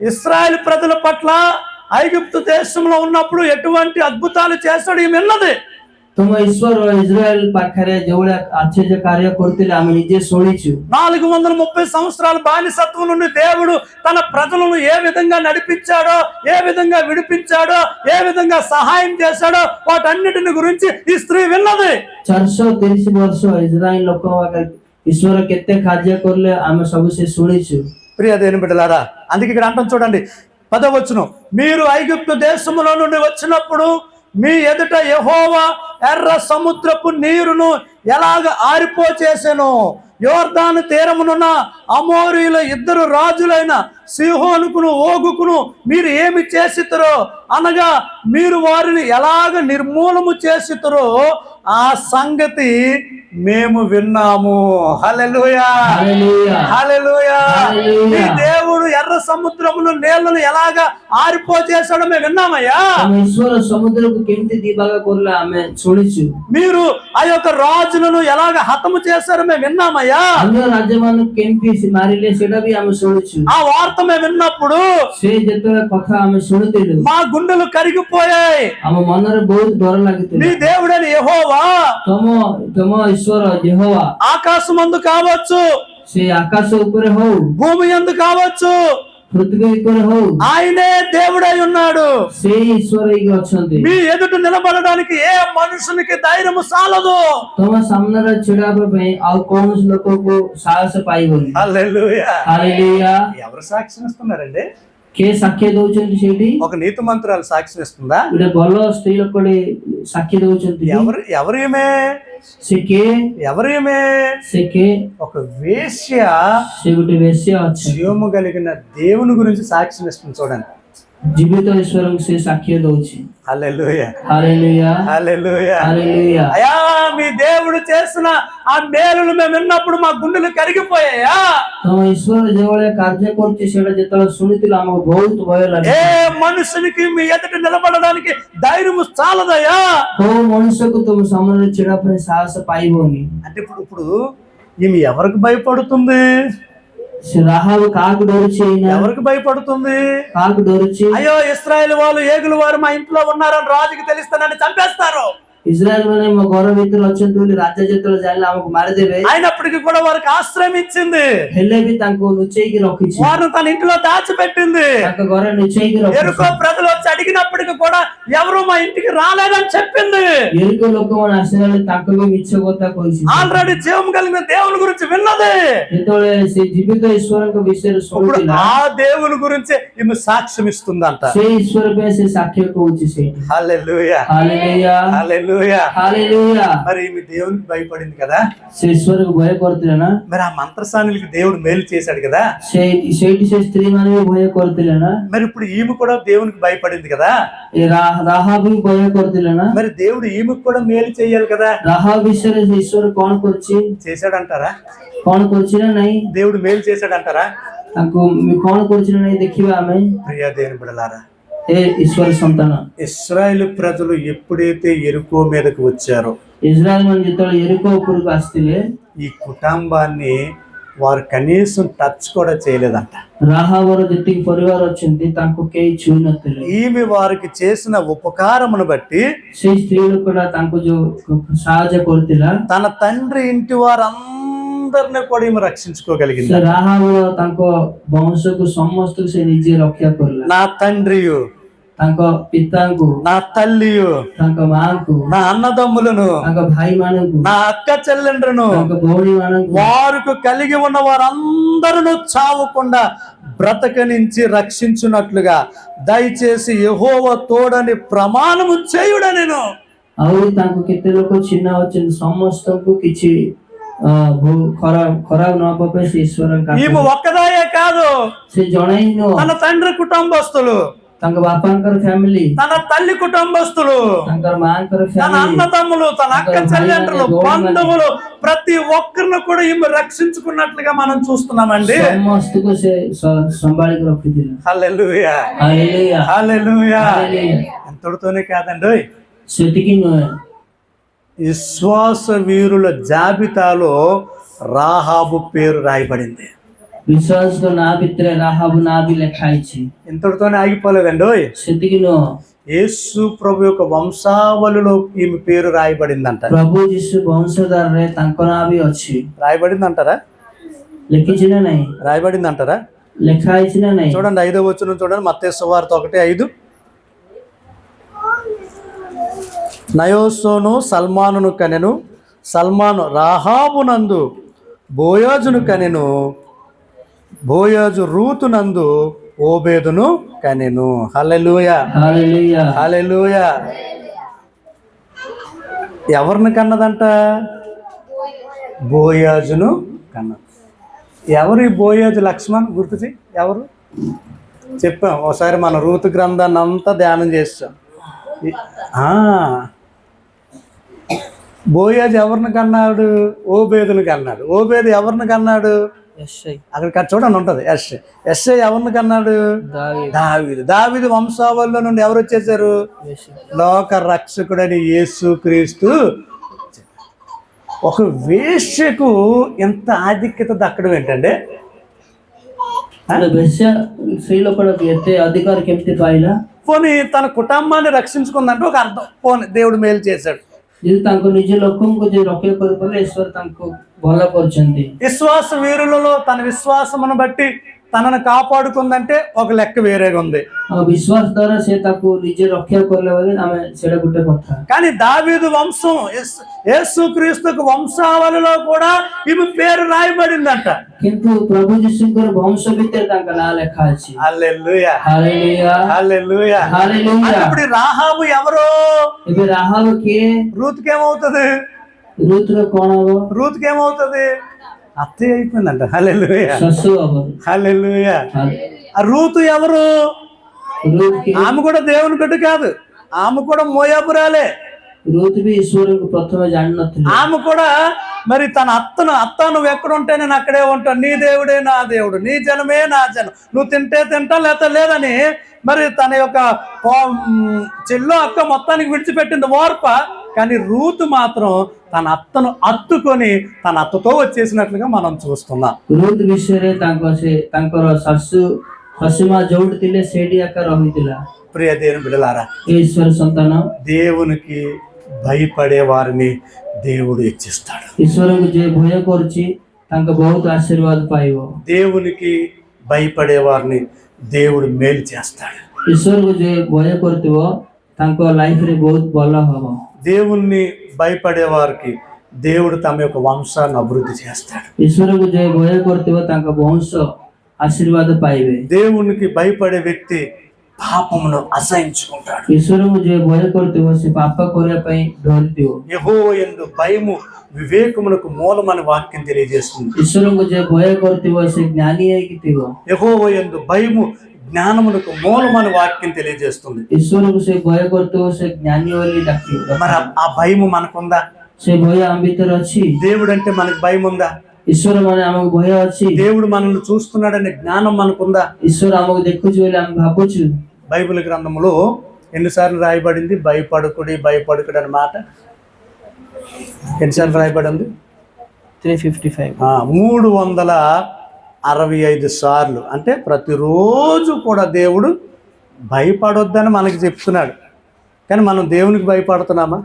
ఇశ్రాయేల్ ప్రజల పట్ల ఐగుప్తు దేశంలో ఉన్నప్పుడు ఎటువంటి అద్భుతాలు చేశాడు ఈమె విన్నది. ତମ ଈଶ୍ୱର ଇସ୍ରାଏଲ ପାଖରେ ଯୋଉଭଳିଆ ଆଶ୍ଚର୍ଯ୍ୟ କାର୍ଯ୍ୟ କରୁଥିଲେ ଆମେ ନିଜେ ଶୁଣିଛୁ। 430 సంవత్సరాల బానిసత్వం నుండి దేవుడు తన ప్రజలను ఏ విధంగా నడిపించాడో, ఏ విధంగా విడిపించాడో, ఏ విధంగా సహాయం చేశాడో వాటన్నిటిని గురించి ఈ స్త్రీ విన్నది. 430 ବର୍ଷ ଇସ୍ରାଏଲ ଲୋକ ଈଶ୍ୱର କେତେ କାର୍ଯ୍ୟ କରିଲେ ଆମେ ସବୁ ସେ ଶୁଣିଛୁ। ప్రియ దేవుని బిడ్డలారా, అందుకే ఇక్కడ అంటాం చూడండి 10వ వచనం, మీరు ఐగుప్తు దేశంలో నుండి వచ్చినప్పుడు మీ ఎదుట యెహోవా ఎర్ర సముద్రపు నీరును ఎలాగ ఆరిపోచేసెను, యోర్దాను తీరమునున్న అమోరీల 2 రాజులైన సీహోనుకును ఓగుకును మీరు ఏమి చేసితురో అనగా మీరు వారిని ఎలాగ నిర్మూలము చేసితురో ఆ సంగతి మేము విన్నాము. హల్లెలూయా, హల్లెలూయా. ఈ దేవుడు ఎర్ర సముద్రములో నీళ్లను ఎలాగా ఆరిపోచేసాడో మేము విన్నామయ్యా. ଈଶ୍ୱର ସମୁଦ୍ରକୁ କେମିତି ଦିଭାଗ କରିଲା ଆମେ ଶୁଣିଛୁ। మీరు ఆ యొక్క రాజులను ఎలాగ హతము చేశారో మేము విన్నామయ్యా. ଅନ୍ୟ ରାଜ୍ୟମାନଙ୍କୁ କେମିତି ମାରିଲେ ସେଟା ବି ଆମେ ଶୁଣିଛୁ। ఆ వార్త మేము విన్నప్పుడు ସେ ଯେତେବେଳେ କଥା ଆମେ ଶୁଣିଥିଲୁ మా గుండెలు కరిగిపోయాయి. ଆମ ମନରେ ବହୁତ ଡର ଲାଗୁଥିଲା। నీ దేవుడైన యెహోవా ତମ ଈଶ୍ୱର యెహోవా ఆకాశమందు కావచ్చు, ସେ ఆకాశ ଉପରେ ହଉ, భూమి యందు కావచ్చు, ପୃଥିବୀ ଉପରେ ହଉ, ఆయనే దేవుడై ఉన్నాడు. ସେଇ ଈଶ୍ୱର ହେଇକି ଅଛନ୍ତି। మీ ఎదుట నిలబడడానికి ఏ మనుషునికి ధైర్యము సాలదు. ତମ ସାମ୍ନାରେ ଛିଡା ହେବା ପାଇଁ ଆଉ କୌଣସି ଲୋକକୁ ସାହସ ପାଇବନି। హల్లెలూయా. ହାଲେଲୁୟା। ఎవరు సాక్ష్యం ఇస్తున్నారండి? କିଏ ସାକ୍ଷ୍ୟ ଦଉଛନ୍ତି ସେଇଠି? ఒక నీతి మంత్రాలు సాక్ష్యం ఇస్తుందా? ଗୋଟେ ଭଲ స్త్ରୀ ଲୋକଟେ ସାକ୍ଷୀ ଦଉଛନ୍ତି। ఎవరు ఈమె? ସେ କିଏ? ఎవరు ఈమె? ସେ କିଏ? ఒక వేశ్య ସେ ଗୋଟେ ବେଶ୍ୟା ଅଛି। జీవము కలిగిన దేవుని గురించి సాక్ష్యం ఇస్తుంది. చూడండి, ଜୀବିତ ଈଶ୍ୱରଙ୍କୁ ସେ ସାକ୍ଷ୍ୟ ଦଉଛି। హల్లెలూయా, ହାଲେଲୁୟା, హల్లెలూయా. ହାଲେଲୁୟା। అయ్యా, మీ దేవుడు చేసిన ఆ మేలులు మేము విన్నప్పుడు మా గుండెలు కరిగిపోయాయా. ତମ ଈଶ୍ୱର ଯେଭଳିଆ କାର୍ଯ୍ୟ କରୁଛି ସେଇଟା ଯେତେବେଳେ ଶୁଣିଥିଲୁ ଆମକୁ ବହୁତ ଭୟ ଲାଗେ। ఏ మనుషునికి మీ ఎదుట నిలబడడానికి ధైర్యం చాలదయ్యా. କୋଉ ମଣିଷକୁ ତମ ସାମ୍ନାରେ ଛିଡା ପାଇଁ ସାହସ ପାଇବନି। అంటే ఇప్పుడు ఈమె ఎవరికి భయపడుతుంది? ସେ ରାହାବ କାହାକୁ ଡରୁଛି? ఎవరికి భయపడుతుంది? କାହାକୁ ଡରୁଛି? అయ్యో, ఇశ్రాయేలు వాళ్ళు ఏగులు వారు మా ఇంట్లో ఉన్నారని రాజుకి తెలిస్తే నన్ను చంపేస్తారు. ଇସ୍ରାଏଲ ମାନେ ମୋ ଘର ଭିତରେ ଅଛନ୍ତି ବୋଲି ରାଜା ଯେତେବେଳେ ଜାଣିଲେ ଆମକୁ ମାରିଦେବେ। అయినప్పటికీ కూడా వారికి ఆశ్రయం ఇచ్చింది, ହେଲେ ବି ତାଙ୍କୁ ଲୁଚେଇକି ରଖିଛି। వారిని తన ఇంట్లో దాచిపెట్టింది. ତାଙ୍କ ଘରେ ଲୁଚେଇକି ఎరుకో ରଖିଛି। ప్రజలు వచ్చి అడిగినప్పటికీ కూడా ఎవరు మా ఇంటికి రాలేదని చెప్పింది. ଏରିକୋ ଲୋକମାନେ ଆସିଲା ବେଳେ ତାଙ୍କୁ ବି ମିଛ କଥା କହିଛି। ఆల్రెడీ జీవం కలిగిన దేవుని గురించి విన్నది. ଯେତେବେଳେ ସେ ଜୀବିତ ଈଶ୍ୱରଙ୍କ ବିଷୟରେ ఇప్పుడు ଶୁଣିଥିଲା ఆ దేవుని గురించి ఈమె సాక్ష్యం ఇస్తుందంట. ସେ ଈଶ୍ୱର ପାଇଁ ସେ ସାକ୍ଷ୍ୟ କହୁଛି ସେଇଠି। హల్లెలూయా, ହାଲେଲୁୟା, హల్లెలూయా. ହାଲେଲୁୟା। మరి ఈమె దేవునికి భయపడింది కదా, ସେ ଈଶ୍ୱରକୁ ଭୟ କରୁଥିଲେ ନା? మరి ఆ మంత్రసానులకి దేవుడు మేలు చేశాడు కదా, ସେଇଠି ସେ ସ୍ତ୍ରୀ ମାନେ ବି ଭୟ କରୁଥିଲେ ନା? మరి ఇప్పుడు ఈమె కూడా దేవునికి భయపడింది కదా, ଏ ରାହାବ ବି ଭୟ କରୁଥିଲେ ନା? మరి దేవుడు ఈమెకు కూడా మేలు చేయాలి కదా. ରାହାବ ବିଷୟରେ ସେ ଈଶ୍ୱର କଣ କରୁଛି? చేశాడంటారా? କଣ କରୁଛି ନା ନାଇଁ? దేవుడు మేలు చేశాడంటారా? ତାଙ୍କୁ କଣ କରୁଛନ୍ତି ଦେଖିବା ଆମେ। ప్రియ దేవుని బిడ్డలారా, ఏ ఈశ్వర సంతాన ఇశ్రాయేలు ప్రజలు ఎప్పుడైతే యెరికో మీదకి వచ్చారో ఇజ్రాయెల్ ମାନେ ଯେତେବେଳେ ఎరుకో ଉପରକୁ ଆସିଥିଲେ ఈ కుటుంబాన్ని వారు కనీసం టచ్ కూడా చేయలేదంట. రాహాబର ଯେତିକି ପରିବାର ଅଛନ୍ତି ତାଙ୍କୁ କେହି ଛୁଇଁ ନଥିଲେ। ఈమె వారికి చేసిన ఉపకారమును బట్టి ସେଇ ସ୍ତ୍ରୀ ଲୋକଟା ତାଙ୍କୁ ଯୋଉ ସାହାଯ୍ୟ କରିଥିଲା తన తండ్రి ఇంటి వారందరిని కూడా ఈమె రక్షించుకోగలిగింది. ସେ ରାହାବର ତାଙ୍କ ବଂଶକୁ ସମସ୍ତଙ୍କୁ ସେ ନିଜେ ରକ୍ଷା କରିଲା। నా తండ్రియు, ତାଙ୍କ ପିତାଙ୍କୁ, నా తల్లియు, ତାଙ୍କ ମାଙ୍କୁ, నా అన్నదమ్ములను, ତାଙ୍କ ଭାଇ ମାନଙ୍କୁ, నా అక్క చెల్లెండ్రును, ତାଙ୍କ ଭଉଣୀ ମାନଙ୍କୁ వారికి కలిగి ఉన్న వారందరూ చావకుండా బ్రతకనించి రక్షించున్నట్లుగా దయచేసి యెహోవా తోడని ప్రమాణము చేయుడా. నేను ଆହୁରି ତାଙ୍କୁ କେତେ ଲୋକ ଚିହ୍ନା ଅଛନ୍ତି, ସମସ୍ତଙ୍କୁ କିଛି ଖରାପ ନ ହବା ପାଇଁ ସେ ଈଶ୍ୱରଙ୍କ ఈమె ఒక్కదాయే కాదు, ସେ ଜଣେ ହିଁ ନୁହଁ, తన తండ్రి కుటుంబస్తులు, ତାଙ୍କ ବାପାଙ୍କର ఫ్యామిలీ, తన తల్లి కుటుంబస్తులు, ତାଙ୍କର ମାଙ୍କର తన ఫ్యామిలీ, అన్నదమ్ములు, తన అక్క చెల్లెండ్రులు, బంధువులు, ప్రతి ఒక్కరిని కూడా ఈమె రక్షించుకున్నట్లుగా మనం చూస్తున్నామండి. ସମସ୍ତଙ୍କୁ ସେ ସମ୍ଭାଳିକି ରଖିଥିଲା। హల్లెలూయా, ହାଲେଲୁୟା, హల్లెలూయా. ହାଲେଲୁୟା। ఎంతటితోనే కాదండి, ସେତିକି ନୁହେଁ, విశ్వాస వీరుల జాబితాలో రాహాబు పేరు రాయబడింది. ବିଶ୍ୱାସଙ୍କ ନାଁ ଭିତରେ ରାହାବ ନାଁ ବି ଲେଖା ହେଇଛି। ఇంతటితోనే ఆగిపోలేదండి. ସେତିକି ନୁହଁ, యేసు ప్రభు యొక్క వంశావళిలో ఈమె పేరు రాయబడిందంట. ପ୍ରଭୁ ଯୀଶୁ ବଂଶଧରରେ ତାଙ୍କ ନାଁ ବି ଅଛି। రాయబడిందంటారా? ଲେଖିଛି ନା ନାହିଁ? రాయబడిందంటారా? ଲେଖା ହେଇଛି ନା ନାହିଁ? చూడండి 5వ వచనం చూడండి, మత్తయి సువార్త 1:5. నయోసోను సల్మానును కనెను, సల్మాను రాహాబునందు బోయాజును కనెను, బోయాజు రూతునందు ఓబేదును కనెను. హల్లెలూయా, హల్లెలూయా, హల్లెలూయా. ఎవరిని కన్నదంట? బోయాజును కన్నది. ఎవరు ఈ బోయాజు? లక్ష్మణ్ గుర్తుచి ఎవరు చెప్పాం ఒకసారి, మన రూతు గ్రంథాన్ని అంతా ధ్యానం చేస్తాం. బోయాజు ఎవరిని కన్నాడు? ఓబేదుని కన్నాడు. ఓబేదు ఎవరిని కన్నాడు? అక్కడ చూడండి ఉంటుంది. ఎస్ఐ ఎవరిని కన్నాడు? దావీదు. దావీదు వంశావళిలో నుండి ఎవరు వచ్చేసారు? లోక రక్షకుడని యేసుక్రీస్తు. ఒక వేశ్యకు ఎంత ఆధిక్యత దక్కడం ఏంటంటే, స్త్రీ ଲୋକଟାକୁ ଏତେ ଅଧିକାର କେମିତି ପାଇଲା? పోనీ తన కుటుంబాన్ని రక్షించుకుందంటే ఒక అర్థం, పోనీ దేవుడు మేలు చేశాడు. ଯଦି ତାଙ୍କ ନିଜ ଲୋକଙ୍କୁ ଯେ ରକ୍ଷା କରିପାରିଲେ ଈଶ୍ୱର ତାଙ୍କୁ ଭଲ କରିଛନ୍ତି। విశ్వాస వీరులలో తన విశ్వాసమును బట్టి తనను కాపాడుకుందంటే ఒక లెక్క వేరేగా ఉంది. విశ్వాସ ద్వారా ସେ ତାକୁ ନିଜେ ରକ୍ଷା କଲେ ବୋଲି ଆମେ ସେଇଟା ଗୋଟେ କଥା। కానీ దావీదు వంశం యేసుక్రీస్తుకు వంశావళిలో కూడా ఈమె పేరు రాయబడిందంట। କିନ୍ତୁ ପ୍ରଭୁ ଯୀଶୁଙ୍କର ବଂଶ ଭିତରେ ତାଙ୍କ ନାଁ ଲେଖା ଅଛି। హల్లెలూయా, ହାଲେଲୁୟା, హల్లెలూయా, ହାଲେଲୁୟା। ఇప్పుడు రాహాబు ఎవరు? ଏବେ ରାହାବ କିଏ? రూత్కి ఏమవుతుంది? ରୁତ୍ର କଣ ହବ? రూత్కి ఏమవుతుంది? అత్తయ్య అయిపోయిందంట. హల్లెలూయా, ଶାଶୁ ହବ। హల్లెలూయా. ఆ రూతు ఎవరు? ରୁତ୍ କିଏ? ఆమె కూడా దేవుని బిడ్డ కాదు, ఆమె కూడా మోయాబురాలే. రుత్ ବି ଈଶ୍ୱରଙ୍କୁ ప్రథమే ଜାଣିନଥିଲେ। ఆమె కూడా మరి తన అత్త నువ్వు ఎక్కడ ఉంటే నేను అక్కడే ఉంటాను, నీ దేవుడే నా దేవుడు, నీ జనమే నా జనం, నువ్వు తింటే తింటా లేకపోతే లేదని మరి తన యొక్క చెల్లో అక్క మొత్తానికి విడిచిపెట్టింది ఓర్ప. కానీ రూతు మాత్రం తన అత్తను అత్తుకొని తన అత్తతో వచ్చేసినట్లుగా మనం చూస్తున్నాం। ରୁତ୍ ବିଷୟରେ ତାଙ୍କର ଶାଶୁମା ଯୋଉଠି ଥିଲେ ସେଇଠି ଆକା ରହିଥିଲା। ప్రియ దేవుని బిడ్డలారా, ఈశ్వర సంతాన దేవునికి భయపడే వారిని దేవుడు హెచ్చిస్తాడు। ଈଶ୍ୱରଙ୍କୁ ଯିଏ ଭୟ କରୁଛି ତାଙ୍କ ବହୁତ ఆశీర్వాଦ ପାଇବ। దేవునికి భయపడే వారిని దేవుడు మేలు చేస్తాడు। ଈଶ୍ୱରଙ୍କୁ ଯିଏ ଭୟ କରୁଥିବ ତାଙ୍କ ଲାଇଫରେ ବହୁତ ଭଲ ହବ। దేవుణ్ణి భయపడే వారికి దేవుడు తమ యొక్క వంశాన్ని అభివృద్ధి చేస్తాడు। ଈଶ୍ୱରଙ୍କୁ ଯିଏ ଭୟ କରୁଥିବ ତାଙ୍କ ବଂଶ ఆశీర్వాଦ ପାଇବେ। దేవునికి భయపడే వ్యక్తి పాపమును అసహించుకుంటాడు। ଈଶ୍ୱରଙ୍କୁ ଯିଏ ଭୟ କରୁଥିବ ସେ ପାପ କରିବା ପାଇଁ ଡରିଥିବ। యెహోవా యందు భయము వివేకమునకు మూలమని వాక్యం తెలియజేస్తుంది। ଈଶ୍ୱରଙ୍କୁ ଯିଏ ଭୟ କରୁଥିବ ସେ జ్ఞాని ହେଇକି ଥିବ। యెహోవా యందు భయము జ్ఞానమునకు మూలమని వాక్యం తెలియజేస్తుంది। ଈଶ୍ୱରଙ୍କୁ ସେ ଭୟ କରୁଥିବ ସେ జ్ఞాని ବୋଲି ଡାକିବ। మరి ఆ భయము మనకుందా? ସେ ଭୟ ଆମ ଭିତରେ ଅଛି। దేవుడు అంటే మనకు భయం ఉందా? ଈଶ୍ୱର ମାନେ ଆମକୁ ଭୟ ଅଛି, దేవుడు మనల్ని చూస్తున్నాడనే జ్ఞానం మనకుందా? ଈଶ୍ୱର ଆମକୁ ଦେଖୁଛୁ ବୋଲି ଆମେ ଭାବୁଛୁ। బైబిల్ గ్రంథంలో ఎన్నిసార్లు రాయబడింది భయపడకుడి భయపడకుడి అనే మాట? ఎన్నిసార్లు రాయబడింది? 355 365 సార్లు. అంటే ప్రతిరోజు కూడా దేవుడు భయపడొద్దని మనకి చెప్తున్నాడు. కానీ మనం దేవునికి భయపడుతున్నామా?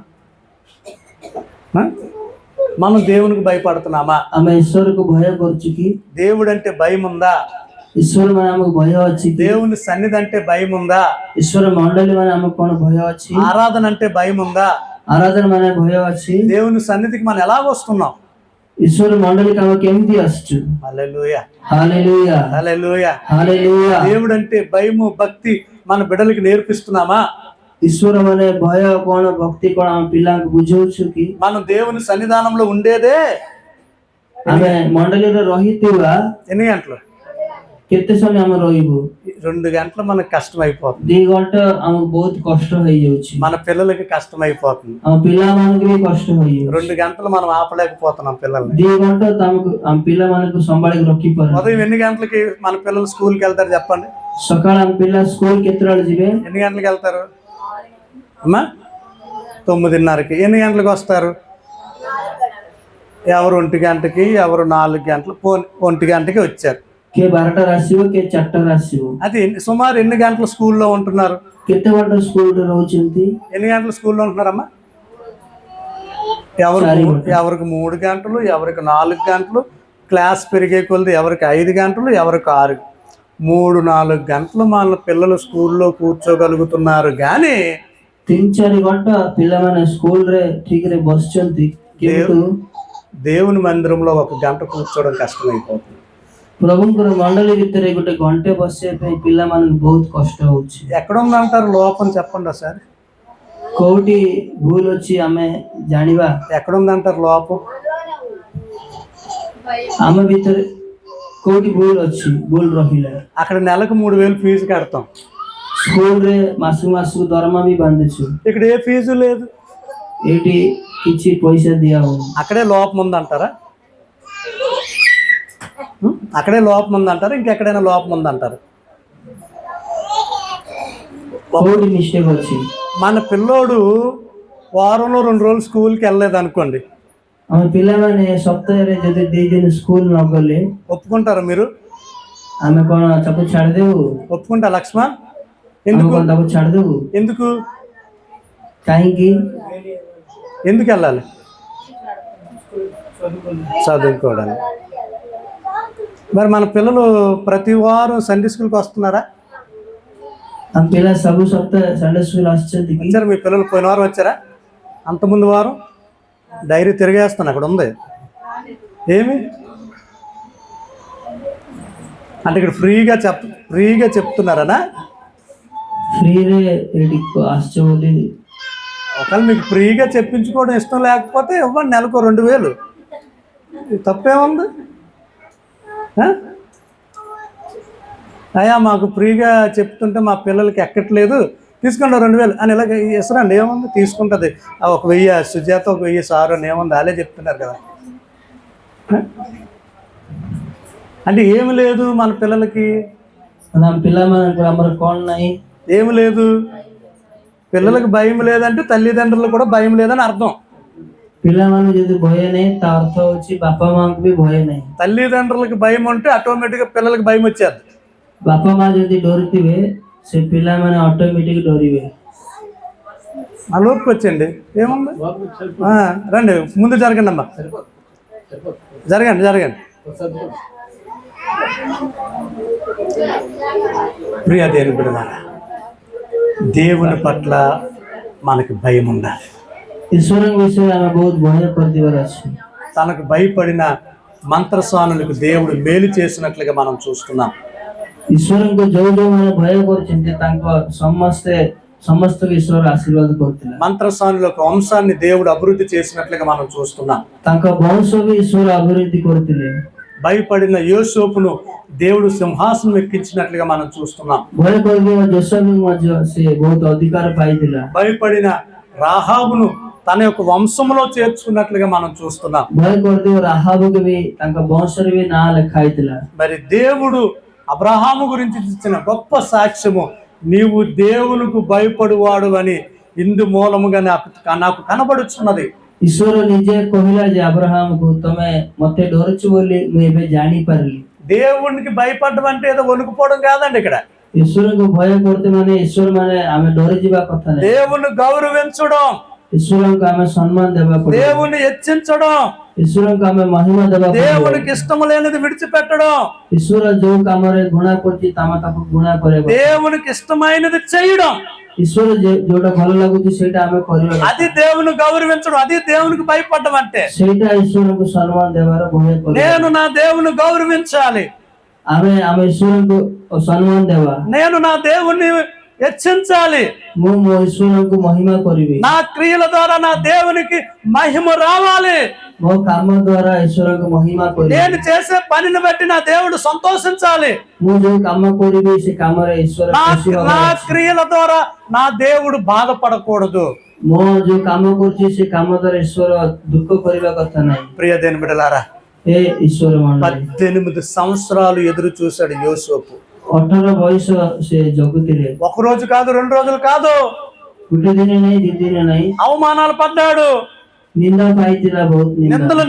మనం దేవునికి భయపడుతున్నామా? ଆମେ ଈଶ୍ୱରକୁ ଭୟ କରୁଛୁ କି? దేవుడు అంటే భయం ఉందా? ଈଶ୍ୱର ମାନେ ଆମକୁ ଭୟ ଅଛି କି? దేవుని సన్నిధి అంటే భయం ఉందా? ଈଶ୍ୱର ମଣ୍ଡଳୀ ମାନେ ଆମକୁ କଣ ଭୟ ଅଛି? ఆరాధన అంటే భయం ఉందా? ଆରାଧନା ମାନେ ଭୟ ଅଛି? దేవుని సన్నిధికి మనం ఎలా వస్తున్నాం? ଈଶ୍ୱର ମଣ୍ଡଳୀకి ଆମେ କେମିତି ଆସୁଛୁ? హల్లెలూయా, ହାଲେଲୁୟା, హల్లెలూయా. ହାଲେଲୁୟା। దేవుడు అంటే భయము భక్తి మన బిడ్డలకి నేర్పిస్తున్నామా? ଈଶ୍ୱର ମାନେ ଭୟ କଣ ଭକ୍ତି କଣ ଆମ ପିଲାଙ୍କୁ ବୁଝଉଛୁ କି? మనం దేవుని సన్నిధానంలో ఉండేదే ଆମେ ମଣ୍ଡଳୀରେ ରହିଥିବା ఎన్ని గంటలు? କେତେ ସମୟ ଆମେ ରହିବୁ? 2 గంటలు మనకు కష్టం అయిపోతుంది. 2 ଘଣ୍ଟା ଆମକୁ ବହୁତ କଷ୍ଟ ହେଇଯାଉଛି, మన పిల్లలకి కష్టం అయిపోతుంది. ଆମ ପିଲାମାନଙ୍କୁ ବି କଷ୍ଟ ହେଇଯାଉଛି। 2 గంటలు మనం ఆపలేకపోతున్నాం పిల్లల్ని. 2 ଘଣ୍ଟା ତ ଆମକୁ ଆମ ପିଲାମାନଙ୍କୁ ସମ୍ଭାଳିକି ରଖିପାରୁନି। ఉదయం ఎన్ని గంటలకి మన పిల్లలు స్కూల్కి వెళ్తారు చెప్పండి? ସକାଳେ ଆମ ପିଲା ସ୍କୁଲ କେତେବେଳେ ଯିବେ? ఎన్ని గంటలకు వెళ్తారు అమ్మా? 9:30కి. ఎన్ని గంటలకు వస్తారు? ఎవరు 1 గంటకి, ఎవరు 4 గంటలు, 1 గంటకి వచ్చారు. କିଏ 12ଟାରେ ଆସିବ, କିଏ 4ଟାରେ ଆସିବ। అది సుమారు ఎన్ని గంటలు స్కూల్లో ఉంటున్నారు? କେତେ ଘଣ୍ଟା ସ୍କୁଲରେ ରହୁଛନ୍ତି? ఎన్ని గంటలు స్కూల్లో ఉంటున్నారమ్మా? ఎవరికి 3 గంటలు, ఎవరికి 4 గంటలు, క్లాస్ పెరిగే కొలది ఎవరికి 5 గంటలు, ఎవరికి 6. 3-4 గంటలు మన పిల్లలు స్కూల్లో కూర్చోగలుగుతున్నారు. కానీ 3-4 ଘଣ୍ଟା ପିଲାମାନେ ସ୍କୁଲରେ ଠିକରେ ବସିଛନ୍ତି, କିନ୍ତୁ దేవుని మందిరంలో 1 గంట కూర్చోవడం కష్టమైపోతుంది. ପ୍ରଭୁଙ୍କର ମଣ୍ଡଳୀ ଭିତରେ ଗୋଟେ ଘଣ୍ଟେ ବସିବା ପାଇଁ ପିଲାମାନଙ୍କୁ ବହୁତ କଷ୍ଟ ହଉଛି। ఎక్కడ ఉందంటారు లోపం చెప్పండి ఒకసారి? କୋଉଠି ଭୁଲ ଅଛି ଆମେ ଜାଣିବା। ఎక్కడ ఉందంటారు లోపం? ଆମ ଭିତରେ କୋଉଠି ଭୁଲ ଅଛି, ଭୁଲ ରହିଲା। అక్కడ నెలకు 3,000 ఫీజు కడతాం, ସ୍କୁଲରେ ମାସକୁ ଦରମା ବି ବାନ୍ଧୁଛୁ, ఇక్కడ ఏ ఫీజు లేదు. ଏଇଠି କିଛି ପଇସା ଦିଆ ହଉନି। అక్కడే లోపం ఉందంటారా? అక్కడే లోపం ఉందంటారా? ఇంకెక్కడైనా లోపం ఉందంటారు? କୋଉଠି మిస్టేక్ ଅଛି? మన పిల్లోడు వారంలో 2 రోజులు స్కూల్కి వెళ్ళలేదు అనుకోండి, ଆମ ପିଲାମାନେ ସପ୍ତାହରେ ଯଦି 2 ଦିନ ସ୍କୁଲ ନ ଗଲେ ఒప్పుకుంటారా మీరు? ଆମେ କଣ ତାକୁ ଛାଡ଼ିଦେବୁ? ఒప్పుకుంటా లక్ష్మణ్? ଆମେ ఎందుకు? କଣ ତାକୁ ଛାଡ଼ିଦେବୁ? ఎందుకు କାହିଁକି? ఎందుకు వెళ్ళాలి? చదువుకోవడానికి. మరి మన పిల్లలు ప్రతి వారం సండే స్కూల్కి వస్తున్నారా? ଆମ ପିଲା ସବୁ ସପ୍ତାହ ସଣ୍ଡେ ସ୍କୁଲ ଆସୁଛନ୍ତି କି? వచ్చారు మీ పిల్లలు? పోయిన వారం వచ్చారా? అంతకుముందు వారం? డైరీ తిరిగేస్తాను, అక్కడ ఉంది. ఏమి అంటే ఇక్కడ ఫ్రీగా చెప్తున్నారనా? ఫ్రీరే ఎడికి ఆశ్చ ବୋଲି ఒకవేళ మీకు ఫ్రీగా చెప్పించుకోవడం ఇష్టం లేకపోతే ఇవ్వండి, నెలకు 2,000. తప్పేముంది? అయ్యా మాకు ఫ్రీగా చెప్తుంటే మా పిల్లలకి ఎక్కట్లేదు, తీసుకోండి 2,000 అని ఇలాగ ఇసరండి, ఏముంది? తీసుకుంటుంది. 1,000 సుజాత, 1,000 సారు అని ఏముంది? అలే చెప్తున్నారు కదా. అంటే ఏమి లేదు మన పిల్లలకి. ଆମ ପିଲାମାନଙ୍କୁ ଆମର କଣ ନାହିଁ? ఏమి లేదు. పిల్లలకు భయం లేదంటే తల్లిదండ్రులు కూడా భయం లేదని అర్థం. ପିଲାମାନଙ୍କୁ ଯଦି ଭୟ ନାହିଁ ତା ଅର୍ଥ ହଉଛି ବାପା ମାଙ୍କୁ ବି ଭୟ ନାହିଁ। తల్లిదండ్రులకు భయం ఉంటే ఆటోమేటిక్గా పిల్లలకి భయం వచ్చేది. ବାପା ମା ଯଦି ଡରୁଥିବେ ସେ ପିଲାମାନେ ଅଟୋମେଟିକ ଡରିବେ। ఆ లోపుకి వచ్చండి, ఏముంది? రండి, ముందు జరగండి అమ్మా, జరగండి. ప్రియ దేవుని బిడ్డలారా, దేవుని పట్ల మనకి భయం ఉండాలి. ଈଶ୍ୱରଙ୍କ ବିଷୟରେ ଆମେ ବହୁତ ଭୟ କରିଦେବାର ଅଛି। తనకు భయపడిన మంత్రస్వానులకు దేవుడు మేలు చేసినట్లుగా మనం చూస్తున్నాం. ଈଶ୍ୱରଙ୍କୁ ଯୋଉମାନେ ଭୟ କରୁଛନ୍ତି ତାଙ୍କ ସମସ୍ତଙ୍କୁ ଈଶ୍ୱର ఆశీర్వాଦ କରୁଥିଲେ। మంత్రస్వానుల యొక్క వంశాన్ని దేవుడు అభివృద్ధి చేసినట్లుగా మనం చూస్తున్నాం. ତାଙ୍କ ବଂଶ ବି ଈଶ୍ୱର ଅଭିବୃଦ୍ଧି କରୁଥିଲେ। భయపడిన యోసేపును దేవుడు సింహాసనం ఎక్కించినట్లుగా మనం చూస్తున్నాం. ଭୟ କରିଥିବା ଯୋଶେଫ ମଧ୍ୟ ସେ ବହୁତ ଅଧିକାର ପାଇଥିଲା। భయపడిన రాహాబును తన యొక్క వంశంలో చేర్చుకున్నట్లుగా మనం చూస్తున్నాం. ଭୟ କରିଦେବ ରାହାବକୁ ବି ତାଙ୍କ ବଂଶରେ ବି ନାଁ ଲେଖା ହେଇଥିଲା. మరి దేవుడు అబ్రహాము గురించి ఇచ్చిన గొప్ప సాక్ష్యము, నీవు దేవునికి భయపడువాడు అని ఇందు మూలముగా నాకు కనబడుచున్నది. ଈଶ୍ୱର ନିଜେ କହିଲା ଯେ అబ్రహాముకు ତମେ ମତେ ଡରୁଛୁ ବୋଲି ମୁଁ ଏବେ ଜାଣିପାରିଲି. దేవునికి భయపడడం అంటే ఏదో వణుకుపోవడం కాదండి. ఇక్కడ ଈଶ୍ୱରଙ୍କୁ ଭୟ କରୁତେ ମାନେ ଈଶ୍ୱର ମାନେ ଆମେ ଡରିଯିବା କଥା ନାହିଁ. దేవుని గౌరవించడం, ଈଶ୍ୱରଙ୍କୁ ଆମେ ସମ୍ମାନ ଦେବା ପଡିବ. దేవుని హెచ్చించడం, ଈଶ୍ୱରଙ୍କୁ ଆମେ ମହିମା ଦେବା ପଡିବ. దేవునికి ఇష్టం లేనిది విడిచిపెట్టడం, ଈଶ୍ୱର ଯୋଉ କାମରେ ଘୃଣା କରୁଛି ତମେ ତାକୁ ଘୃଣା କରିବା. దేవునికి ఇష్టమైనది చేయడం, ଈଶ୍ୱର ଯୋଉଟା ଭଲ ଲାଗୁଛି ସେଇଟା ଆମେ କରିବା. అది దేవుని గౌరవించడం, అది దేవునికి భయపడడం. అంటే ସେଇଟା ଈଶ୍ୱରଙ୍କୁ ସମ୍ମାନ ଦେବାର ଭୟ କରିବା. నేను నా దేవుని గౌరవించాలి, ଆମେ ଈଶ୍ୱରଙ୍କୁ ସମ୍ମାନ ଦେବା. నేను నా దేవుణ్ణి హెచ్చించాలి, ମୁଁ ମୋ ଈଶ୍ୱରଙ୍କୁ మహిమା କରିବି. నా క్రియల ద్వారా నా దేవునికి మహిమ రావాలి, ମୋ କାମ ଦ୍ୱାରା ଈଶ୍ୱରଙ୍କୁ మహిమా କରିବି. నేను చేసే పనిని బట్టి నా దేవుడు సంతోషించాలి, ମୁଁ ଯୋଉ କାମ କରିବି ସେ କାମରେ ଈଶ୍ୱର ଖୁସି నా ହବା. క్రియల ద్వారా నా దేవుడు బాధపడకూడదు. ମୁଁ ଯୋଉ କାମ କରୁଛି ସେ କାମ ଦ୍ୱାରା ଈଶ୍ୱର ଦୁଃଖ କରିବା କଥା ନାହିଁ. ప్రియ దేని బిడ్డలారా, ଏ ଈଶ୍ୱର ମଣ୍ଡଳୀ 18 సంవత్సరాలు ఎదురు చూశాడు యోసేపు. 18 ବୟସ ସେ ଜଗୁଥିଲେ. ఒక రోజు కాదు, 2 రోజులు కాదు, ଗୋଟେ ଦିନ ନାହିଁ, 2 ଦିନ ନାହିଁ. అవమానాలు పడ్డాడు, ନିନ୍ଦା ପାଇଥିଲା, ବହୁତ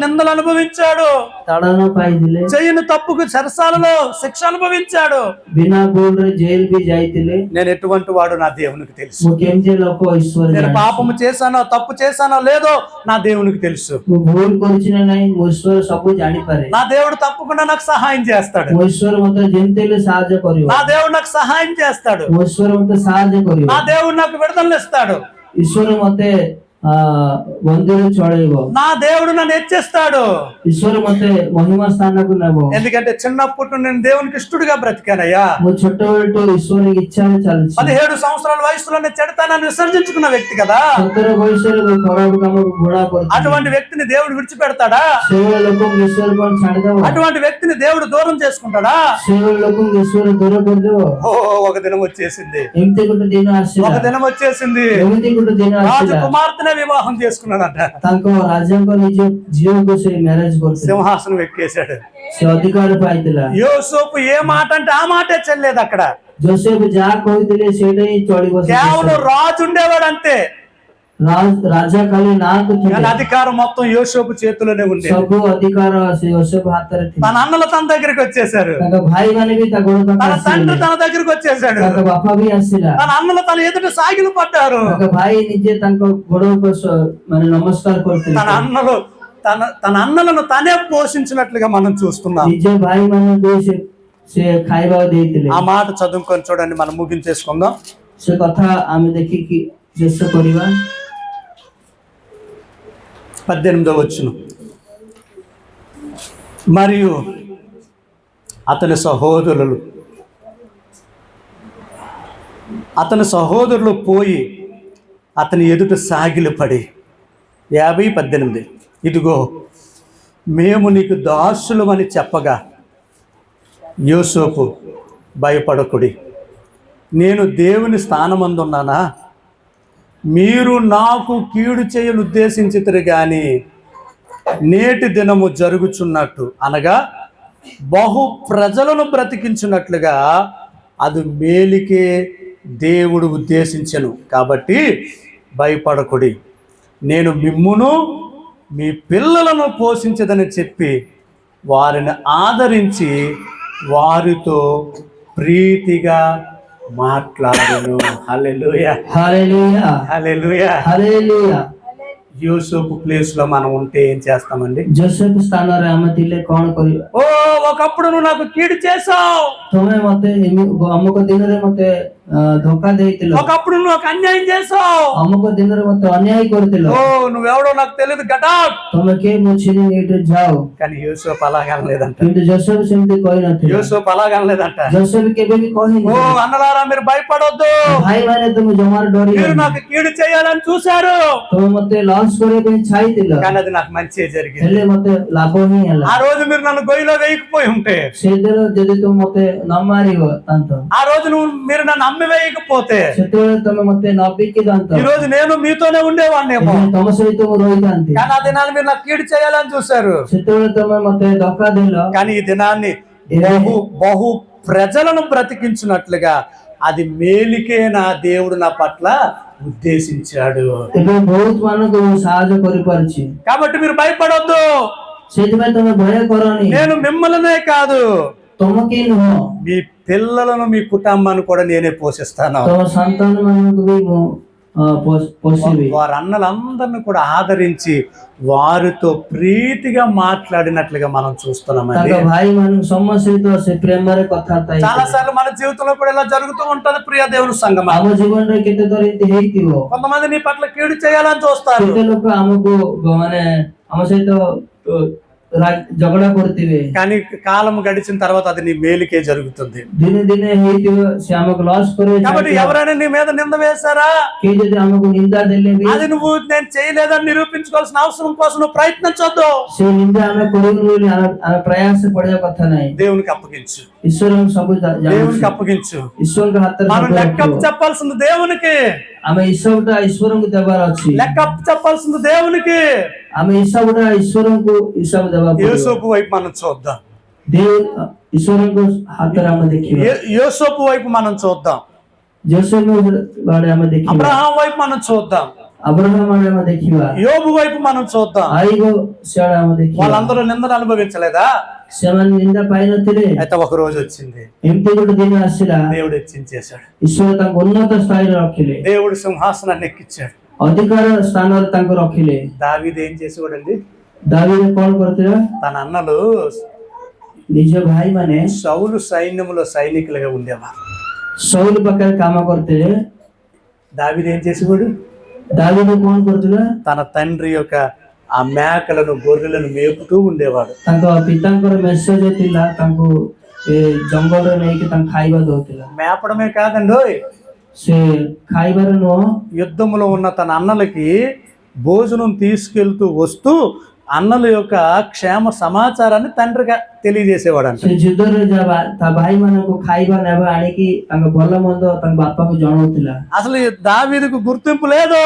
నిందలు అనుభవించాడు, ତାଡ଼ନ ପାଇଥିଲେ. చేయని తప్పుకు చెరసాలలో శిక్ష అనుభవించాడు. ବିନା ଭୁଲରେ ଜେଲ ବି ଯାଇଥିଲେ. నేను ఎటువంటి వాడు నా దేవునికి తెలుసు. ମୁଁ କେମିତି ଲୋକ ଈଶ୍ୱର నేను ଜାଣିଛି. పాపము చేశానో తప్పు చేశానో లేదో నా దేవునికి తెలుసు. ମୁଁ ଭୁଲ କରିଛି ନା ନାହିଁ ମୋ ଈଶ୍ୱର ସବୁ ଜାଣିପାରେ. నా దేవుడు తప్పకుండా నాకు సహాయం చేస్తాడు, ମୋ ଈଶ୍ୱର ମତେ ଯେମିତି ହେଲେ ସାହାଯ୍ୟ କରିବ. నా దేవుడు నాకు సహాయం చేస్తాడు, ମୋ ଈଶ୍ୱର ମତେ ସାହାଯ୍ୟ କରିବ. నా దేవుడు నాకు విడుదల ఇస్తాడు, ଈଶ୍ୱର ମତେ ବନ୍ଦିରେ ଚଳେଇବ. నా దేవుడు నన్ను హెచ్చిస్తాడు. ଈଶ୍ୱର ମତେ ମହିମା ସ୍ଥାନକୁ ନେବ. ఎందుకంటే చిన్నప్పటి నుండి నేను దేవునికి ఇష్టడుగా బ్రతికానయ్యా. ମୁଁ ଛୋଟବେଳଠୁ ଈଶ୍ୱର ଇଚ୍ଛାରେ ଚାଲିଛି. 17 సంవత్సరాల వయసులోనే చెడతానని విసర్జించుకున్న వ్యక్తి కదా. 17 ବୟସରେ ମୁଁ ଖରାପ କାମକୁ ଘୃଣା କରୁଛି. అటువంటి వ్యక్తిని దేవుడు విడిచిపెడతాడా? ସେଇଭଳି ଲୋକଙ୍କୁ ଈଶ୍ୱର କଣ ଛାଡିଦବ? అటువంటి వ్యక్తిని దేవుడు దూరం చేసుకుంటాడా? ସେଇଭଳି ଲୋକଙ୍କୁ ଈଶ୍ୱର ଦୂର କରିଦେବ? ఒక దినం వచ్చేసింది, ଏମିତି ଗୋଟେ ଦିନ ଆସିଲା. ఒక దినం వచ్చేసింది, ଏମିତି ଗୋଟେ ଦିନ ଆସିଲା. రాజకుమార్తెనే వివాహం చేసుకున్నాడంట. ତାଙ୍କ ରାଜାଙ୍କ ନିଜ ଝିଅକୁ ସେ ମ୍ୟାରେଜ କରୁଥିଲେ. సింహాసనం ఎక్కేశాడు. ସେ ଅଧିକାର ପାଇଥିଲା. యోసేపు ఏ మాట అంటే ఆ మాటే చెల్లేదు. అక్కడ ଜୋସେଫ ଯାହା କହିଥିଲେ ସେଇଟା ହିଁ ଚଳିବ. కేవలం రాజు ఉండేవాడు అంతే, ରାଜା ଖାଲି ନାଁକୁ ଥିଲେ. కానీ అధికారం మొత్తం యోసేపు చేతిలోనే ఉండేది. ସବୁ ଅଧିକାର ସେ ଜୋସେଫ ହାତରେ ଥିଲା. తన అన్నలు తన దగ్గరికి వచ్చేసారు, ତାଙ୍କ ଭାଇ ମାନେ ବି ତା ଗୋଡ తన ପାଖରେ తండ్రి ଆସିଲେ. తన దగ్గరికి వచ్చేసాడు, ତାଙ୍କ ବାପା ବି ଆସିଲା. తన అన్నలు తన ఎదుట సాగిలు పడ్డారు. ତାଙ୍କ ଭାଇ ନିଜେ ତାଙ୍କ ଗୋଡ ଉପରେ ମାନେ నమస్କାର କରୁଥିଲେ. తన అన్నలను తనే పోషించినట్లుగా మనం చూస్తున్నాం. ନିଜ ଭାଇ ମାନଙ୍କୁ ସେ ଖାଇବାକୁ ଦେଇଥିଲେ. ఆ మాట చదువుకొని చూడండి, మనం ముగించేసుకుందాం. ସେ କଥା ଆମେ ଦେଖିକି ଶେଷ କରିବା. 18వ వచనం. మరియు అతని సహోదరులు పోయి అతని ఎదుట సాగిలపడి 50:18 ఇదిగో మేము నీకు దాసులమని చెప్పగా, యోసేపు భయపడకుడి, నేను దేవుని స్థానమందున్నానా? మీరు నాకు కీడు చేయను ఉద్దేశించితిరి గాని నేటి దినము జరుగుచున్నట్టు అనగా బహు ప్రజలను బ్రతికించున్నట్లుగా అది మేలికే దేవుడు ఉద్దేశించెను. కాబట్టి భయపడకుడి, నేను మిమ్మును మీ పిల్లలను పోషించదని చెప్పి వారిని ఆదరించి వారితో ప్రీతిగా మాట్లాడను. హల్లెలూయా, హల్లెలూయా, హల్లెలూయా, హల్లెలూయా. యోసేపు ప్లేస్ లో మనం ఉంటే ఏం చేస్తామండి? ଜୋସେଫ ସ୍ଥାନରେ ଆମେ ଥିଲେ କଣ କରିବା? ఒకప్పుడు నువ్వు నాకు కీడు చేసావు, ତମେ ମତେ ଅମୁକ ଦିନରେ ମତେ ଧୋକା ଦେଇଥିଲ. ఒకప్పుడు నువ్వు నాకు అన్యాయం చేసావు, ଅମୁକ ଦିନରେ ମତେ ଅନ୍ୟାୟ କରିଥିଲ. నువ్వెవడో నాకు తెలియదు గటాక్. ତମେ କିଏ ମୁଁ ଚିହ୍ନି ଏଇଠୁ ଯାଅ. కానీ యోసేపు అలాగనలేదంట. କିନ୍ତୁ ଜୋସେଫ ସେମିତି କହିନଥିଲା. యోసేపు అలాగనలేదంట. ଜୋସେଫ କେବେ ବି କହିନି, అన్నలారా మీరు భయపడొద్దు, ଭାଇ ମାନେ ତମେ ଜମାରୁ మీరు ଡରିବନି. నాకు కీడు చేయాలని చూశారు, ତମେ ମତେ ଲସ୍ କରିବା ପାଇଁ ଚାହିଁଥିଲ, కానీ అది నాకు మంచి జరిగింది. ହେଲେ ମତେ ଲାଭ ହିଁ ହେଲା. ఆ రోజు మీరు నన్ను గొయ్యిలో వేయకపోయి ఉంటే, ସେଇଦିନ ଯଦି ତମେ ମତେ ନ ମାରିବ ତାନ୍ତ, ఆ రోజు మీరు నన్ను నమ్మివేయకపోతే ସେତେବେଳେ ତମେ ମତେ ନ ବିକିଥାନ୍ତ, ఈ రోజు నేను మీతోనే ఉండేవాడినేమో. ଏବେ ତମ సହିତ ମୁଁ ରହିଥାନ୍ତି। కానీ ఆ దినాన్ని మీరు నాకు కీడు చేయాలని చూశారు. ସେତେବେଳେ ତମେ ମତେ ଧୋକା ଦେଲ, కానీ ఈ దినాన్ని బహు ప్రజలను బ్రతికించినట్లుగా అది మేలికే నా దేవుడు నా పట్ల ఉద్దేశించాడు. ଏବେ ବହୁତ ମାନଙ୍କୁ ମୁଁ ସାହାଯ୍ୟ କରିପାରୁଛି। కాబట్టి మీరు భయపడొద్దు. ସେଥିପାଇଁ ତମେ ଭୟ କରନି। నేను మిమ్మల్నే కాదు, ତମକେ ନୁହଁ, మీ పిల్లలను మీ కుటుంబాన్ని కూడా నేనే పోషిస్తాను. ତମ ସନ୍ତାନ ମାନଙ୍କୁ ବି ମୁଁ పోషిବି। వారి అన్నలందరిని కూడా ఆదరించి వారితో ప్రీతిగా మాట్లాడినట్లుగా మనం చూస్తున్నామండి. ତାଙ୍କ ଭାଇ ମାନଙ୍କୁ ସମସ୍ତ ସହିତ ସେ ପ୍ରେମରେ କଥାବାର୍ତ୍ତା ହେଇଥିଲେ। చాలా సార్లు మన జీవితంలో కూడా ఇలా జరుగుతూ ఉంటది ప్రియ దేవుని సంగమా. ଆମ ଜୀବନରେ କେତେ ଥର ଏମିତି ହେଇଥିବ। కొంతమంది నీ పట్ల కీడు చేయాలని చూస్తారు. କେତେ ଲୋକ ଆମକୁ ମାନେ ଆମ ସହିତ ଝଗଡା କରୁଥିବେ, కానీ కాలం గడిచిన తర్వాత అది నీ మేలుకే జరుగుతుంది. ଦିନେ ଦିନେ ହେଇଥିବ ସେ ଆମକୁ ଲସ୍ କରିବେ। కాబట్టి ఎవరైనా నీ మీద నింద వేశారా, କେହି ଯଦି ଆମକୁ ନିନ୍ଦା ଦେଲେ ବି అది నువ్వు నేను చేయలేదని నిరూపించుకోవాల్సిన అవసరం కోసం నువ్వు ప్రయత్నించొద్దు. ସେ ନିନ୍ଦା ଆମେ କରିବୁନି ବୋଲି ଆମେ ପ୍ରୟାସ ପଡିବା କଥା ନାହିଁ। దేవునికి అప్పగించు, ଈଶ୍ୱରଙ୍କୁ ସବୁ దేవునికి అప్పగించు. ଈଶ୍ୱରଙ୍କ ହାତରେ మనం ସବୁ లెక్క ରଖିବ। చెప్పాల్సింది దేవునికి, ଆମେ ହିସାବଟା ଈଶ୍ୱରଙ୍କୁ ଦେବାର ଅଛି। లెక్క చెప్పాల్సింది దేవునికి. ଆମେ ହିସାବଟା ଈଶ୍ୱରଙ୍କୁ ହିସାବ ଦେବା ପଡିବ। యోసేపు వైపు మనం చూద్దాం, ଈଶ୍ୱରଙ୍କ ହାତରେ ଆମେ ଦେଖିବା। యోసేపు వైపు మనం చూద్దాం, ଯୋସେଫ ଆଡେ ଆମେ ଦେଖିବା, అబ్రహాం వైపు మనం చూద్దాం, అబ్రహాం ଆଡେ ଆମେ ଦେଖିବା, యోబు వైపు మనం చూద్దాం. ଆଇବ ସିଆଡେ ଆମେ ଦେଖିବା। వాళ్ళందరూ నిందను అనుభవించలేదా? ସେମାନେ ନିନ୍ଦା ପାଇନଥିଲେ। అయితే ఒక రోజు వచ్చింది, ଏମିତି ଗୋଟେ ଦିନ ଆସିଲା, దేవుడు హెచ్చించేశాడు. ଈଶ୍ୱର ତାଙ୍କୁ ଉନ୍ନତ ସ୍ଥାନରେ ରଖିଲେ, దేవుడు సింహాసనాన్ని ఎక్కించాడు. ଅଧିକାର ସ୍ଥାନରେ ତାଙ୍କୁ ରଖିଲେ। దావీదు ఏం చేసేవాడండి? ଦାవୀଦ କଣ କରୁଥିଲା? తన అన్నలు ନିଜ ଭାଇ ମାନେ సౌలు సైన్యములో సైనికులుగా ఉండేవారు. ସౌଲ ପାଖରେ କାମ କରୁଥିଲେ। దావీదు ఏం చేసేవాడు? ଦାవୀଦ କଣ କରୁଥିଲା? తన తండ్రి యొక్క ఆ మేకలను గొర్రెలను మేపుతూ ఉండేవాడు. ତାଙ୍କ ପିତାଙ୍କର ମେସେଜ ଥିଲା, ତାଙ୍କୁ ଏ ଜଙ୍ଗଲରେ ନେଇକି ତାଙ୍କୁ ଖାଇବା ଦଉଥିଲା। మేపడమే కాదండి, ସେ ଖାଇବାର ନୁହଁ, యుద్ధములో ఉన్న తన అన్నలకి భోజనం తీసుకెళ్తూ వస్తూ అన్నల యొక్క క్షేమ సమాచారాన్ని తండ్రిగా తెలియజేసేవాడు. ସେ ଯୁଦ୍ଧରେ ତା ଭାଇ ମାନଙ୍କୁ ଖାଇବା ନେବା ଆଣିକି ତାଙ୍କ ଭଲ ମନ୍ଦ ତାଙ୍କ ବାପାକୁ ଜଣାଉଥିଲା। అసలు ఈ దావీదుకు గుర్తింపు లేదు.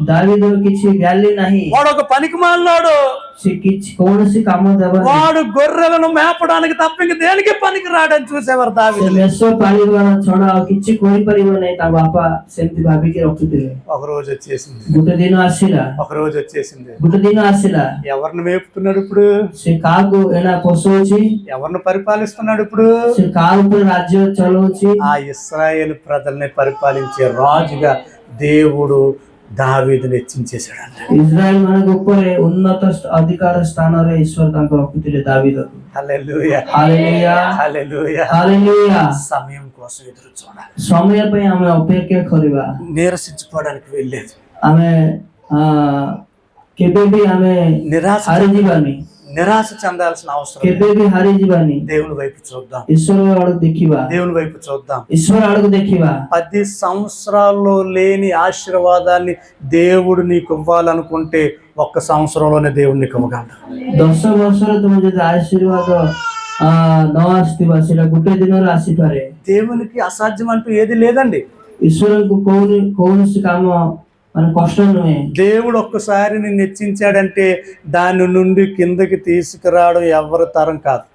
ଦାవୀଦର କିଛି ଭ୍ୟାଲ୍ୟୁ ନାହିଁ। వాడు ఒక పనికి మాలినోడు. ସେ କିଛି କୌଣସି କାମ ଦେବା, వాడు గొర్రెలను మేపడానికి తప్ప ఇంక దేనికి పనికి రాడని చూసేవారు ସେ దావీదు. ମେଷ ପାଳିବା ଛଡା ଆଉ କିଛି କରିପାରିବ ନାହିଁ, ତାଙ୍କ ବାପା ସେମିତି ଭାବିକି ରଖୁଥିଲେ। ఒక రోజు వచ్చేసింది, ଗୋଟେ ଦିନ ଆସିଲା, ఒక రోజు వచ్చేసింది. ଗୋଟେ ଦିନ ଆସିଲା, ఎవరిని మేపుతున్నాడు ఇప్పుడు? ସେ କାହାକୁ ଏନା ପୋଷଉଛି, ఎవరిని పరిపాలిస్తున్నాడు ఇప్పుడు? ସେ କାହା ଉପରେ ରାଜ୍ୟ ଚଲଉଛି? ఆ ఇశ్రాయేలు ప్రజల్ని పరిపాలించే రాజుగా దేవుడు దావీదుని హెచ్చించేశాడంట. ଇସ୍ରାଏଲ ମାନଙ୍କ ଉପରେ ଉନ୍ନତ ଅଧିକାର ସ୍ଥାନରେ ଈଶ୍ୱର ତାଙ୍କୁ ରଖୁଥିଲେ ଦାవୀଦକୁ। హల్లెలూయా, ହାଲେଲୁୟା, హల్లెలూయా. ହାଲେଲୁୟା। సమయం కోసం ఎదురు చూడాలి. ସମୟ ପାଇଁ ଆମେ ଅପେକ୍ଷା କରିବା। నీరసించుకోవడానికి వెళ్ళేది, ଆମେ କେବେ ବି ଆମେ ହାରିଯିବାନି, నిరాశ చెందాల్సిన అవసరం లేదు. କେବେ ବି ହାରିଯିବାନି। దేవుని వైపు చూద్దాం, ଈଶ୍ୱର ଆଡକୁ ଦେଖିବା, దేవుని వైపు చూద్దాం. ଈଶ୍ୱର ଆଡକୁ ଦେଖିବା। 10 సంవత్సరాల్లో లేని ఆశీర్వాదాన్ని దేవుడు నీకు ఇవ్వాలనుకుంటే 1 సంవత్సరంలోనే దేవుడు నీకు ఇవ్వగలడు. 10 ବର୍ଷରେ ତୁମେ ଯଦି ଆଶୀର୍ବାଦ ନ ଆସିଥିବା ସେଇଟା ଗୋଟେ ଦିନରେ ଆସିପାରେ। దేవునికి అసాధ్యం అంటూ ఏది లేదండి. ଈଶ୍ୱରଙ୍କୁ କୌଣସି କାମ ମାନେ କଷ୍ଟ ନୁହେଁ। దేవుడు ఒక్కసారి నిన్ను హెచ్చించాడంటే దాని నుండి కిందకి తీసుకురావడం ఎవరి తరం కాదు.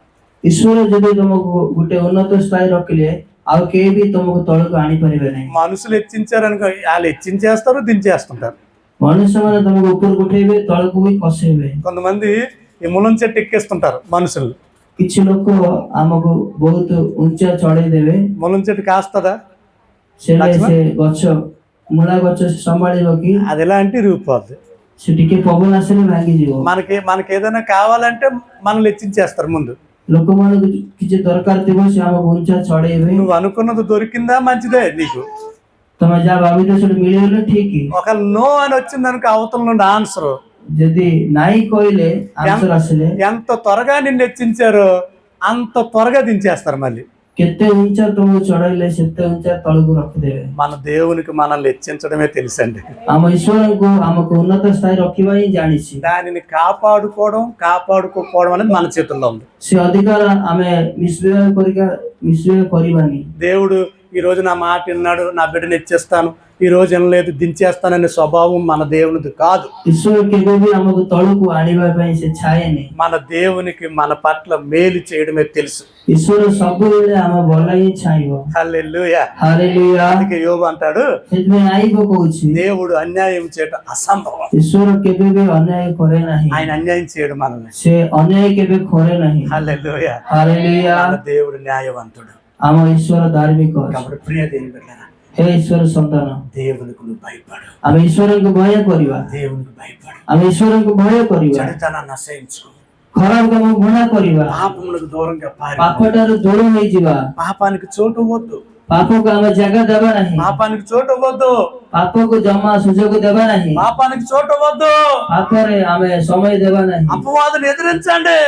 ଈଶ୍ୱର ଯଦି ତମକୁ ଗୋଟେ ଉନ୍ନତ ସ୍ଥାୟୀ ରଖିଲେ ଆଉ କେହି ବି ତମକୁ ତଳକୁ ଆଣିପାରିବେ ନାହିଁ। మనుషులు హెచ్చించారనుకో, వాళ్ళు హెచ్చించేస్తారు, దించేస్తుంటారు. ମନୁଷ୍ୟମାନେ ତମକୁ ଉପରକୁ ଉଠେଇବେ, ତଳକୁ ବି ଖସେଇବେ। కొంతమంది ఈ ములం చెట్టు ఎక్కేస్తుంటారు మనుషులు. କିଛି ଲୋକ ଆମକୁ ବହୁତ ଉଞ୍ଚା ଚଢେଇ ଦେବେ। ములం చెట్టు కాస్తదా? ସେ ଗଛ ମୂଳା ଗଛ ସମ୍ଭାଳିବ କି? అది ఎలా అంటే ఇరిగిపోద్ది. ସେ ଟିକେ ପବନ ଆସିଲେ ଭାଙ୍ଗିଯିବ। మనకి ఏదైనా కావాలంటే మనల్ని హెచ్చించేస్తారు ముందు. ଲୋକମାନଙ୍କୁ କିଛି ଦରକାର ଥିବ, ସେ ଆମକୁ ଉଞ୍ଚା ଚଢେଇବେ। నువ్వు అనుకున్నది దొరికిందా మంచిదే నీకు. ତମେ ଯାହା ଭାବିଛ ସେଠି ମିଳିଗଲେ ଠିକ। ఒకవేళ నో అని వచ్చిందనుకో అవతల నుండి ఆన్సర్, ଯଦି ନାଇଁ କହିଲେ ଆన్ସର ଆସିଲେ ఎంత త్వరగా నిన్ను హెచ్చించారో అంత త్వరగా దించేస్తారు మళ్ళీ. କେତେ ଉଞ୍ଚା ତମକୁ ଚଢେଇଲେ ସେତେ ଉଞ୍ଚା ତଳକୁ ରଖିଦେବେ। మన దేవునికి మనల్ని హెచ్చించడమే తెలుసండి. ଆମ ଈଶ୍ୱରଙ୍କୁ ଆମକୁ ଉନ୍ନତ ସ୍ଥାୟୀ ରଖିବା ହିଁ ଜାଣିଛି। దానిని కాపాడుకోకపోవడం అనేది మన చేతుల్లో ఉంది. ସେ ଅଧିକାର ଆମେ ମିସବ୍ୟବହାର କରିବାନି। దేవుడు ఈ రోజు నా మాట విన్నాడు, నా బిడ్డను ఇచ్చేస్తాను, ఈ రోజు వినలేదు దించేస్తాననే స్వభావం మన దేవునిది కాదు. ଈଶ୍ୱର କେବେ ବି ଆମକୁ ତଳକୁ ଆଣିବା ପାଇଁ ସେ ଛାଏନି। మన దేవునికి మన పట్ల మేలు చేయడమే తెలుసు. ଈଶ୍ୱର ସବୁବେଳେ ଆମ ଭଲ ହିଁ ଚାହିଁବ। హల్లెలూయా. ହାଲେଲୁୟା। అందుకే యోబు అంటాడు, ସେଥିପାଇଁ ଆଇବ କହୁଛି దేవుడు అన్యాయం చేయడం అసంభవం. ଈଶ୍ୱର କେବେ ବି ଅନ୍ୟାୟ କରେ ନାହିଁ। ఆయన అన్యాయం చేయడం మనల్ని. ସେ ଅନ୍ୟାୟ କେବେ କରେ ନାହିଁ। హల్లెలూయా. ହାଲେଲୁୟା। మన దేవుడు న్యాయవంతుడు. ଆମ ଈଶ୍ୱର ଧାର୍ମିକ। కాబట్టి ప్రియ దేవుని బిడ్డలారా, ହେ ଈଶ୍ୱର ସନ୍ତାନ, దేవునికి నువ్వు భయపడు. ଆମେ ଈଶ୍ୱରଙ୍କୁ ଭୟ କରିବା। దేవునికి భయపడు. ଆମେ ଈଶ୍ୱରଙ୍କୁ ଭୟ କରିବା। చెడుతనాన్ని అసహించుకో. ଖରାପ କାମ ଘୃଣା କରିବା। పాపములకు దూరంగా పారి. ପାପଠାରୁ ଦୂର ହେଇଯିବା। పాపానికి చోటు ఇవ్వద్దు. ପାପକୁ ଆମେ ଜାଗା ଦେବା ନାହିଁ। పాపానికి చోటు ఇవ్వద్దు. ପାପକୁ ଜମା ସୁଯୋଗ ଦେବା ନାହିଁ। పాపానికి చోటు ఇవ్వద్దు. ପାପରେ ଆମେ ସମୟ ଦେବା ନାହିଁ। అపవాదుని ఎదిరించండి.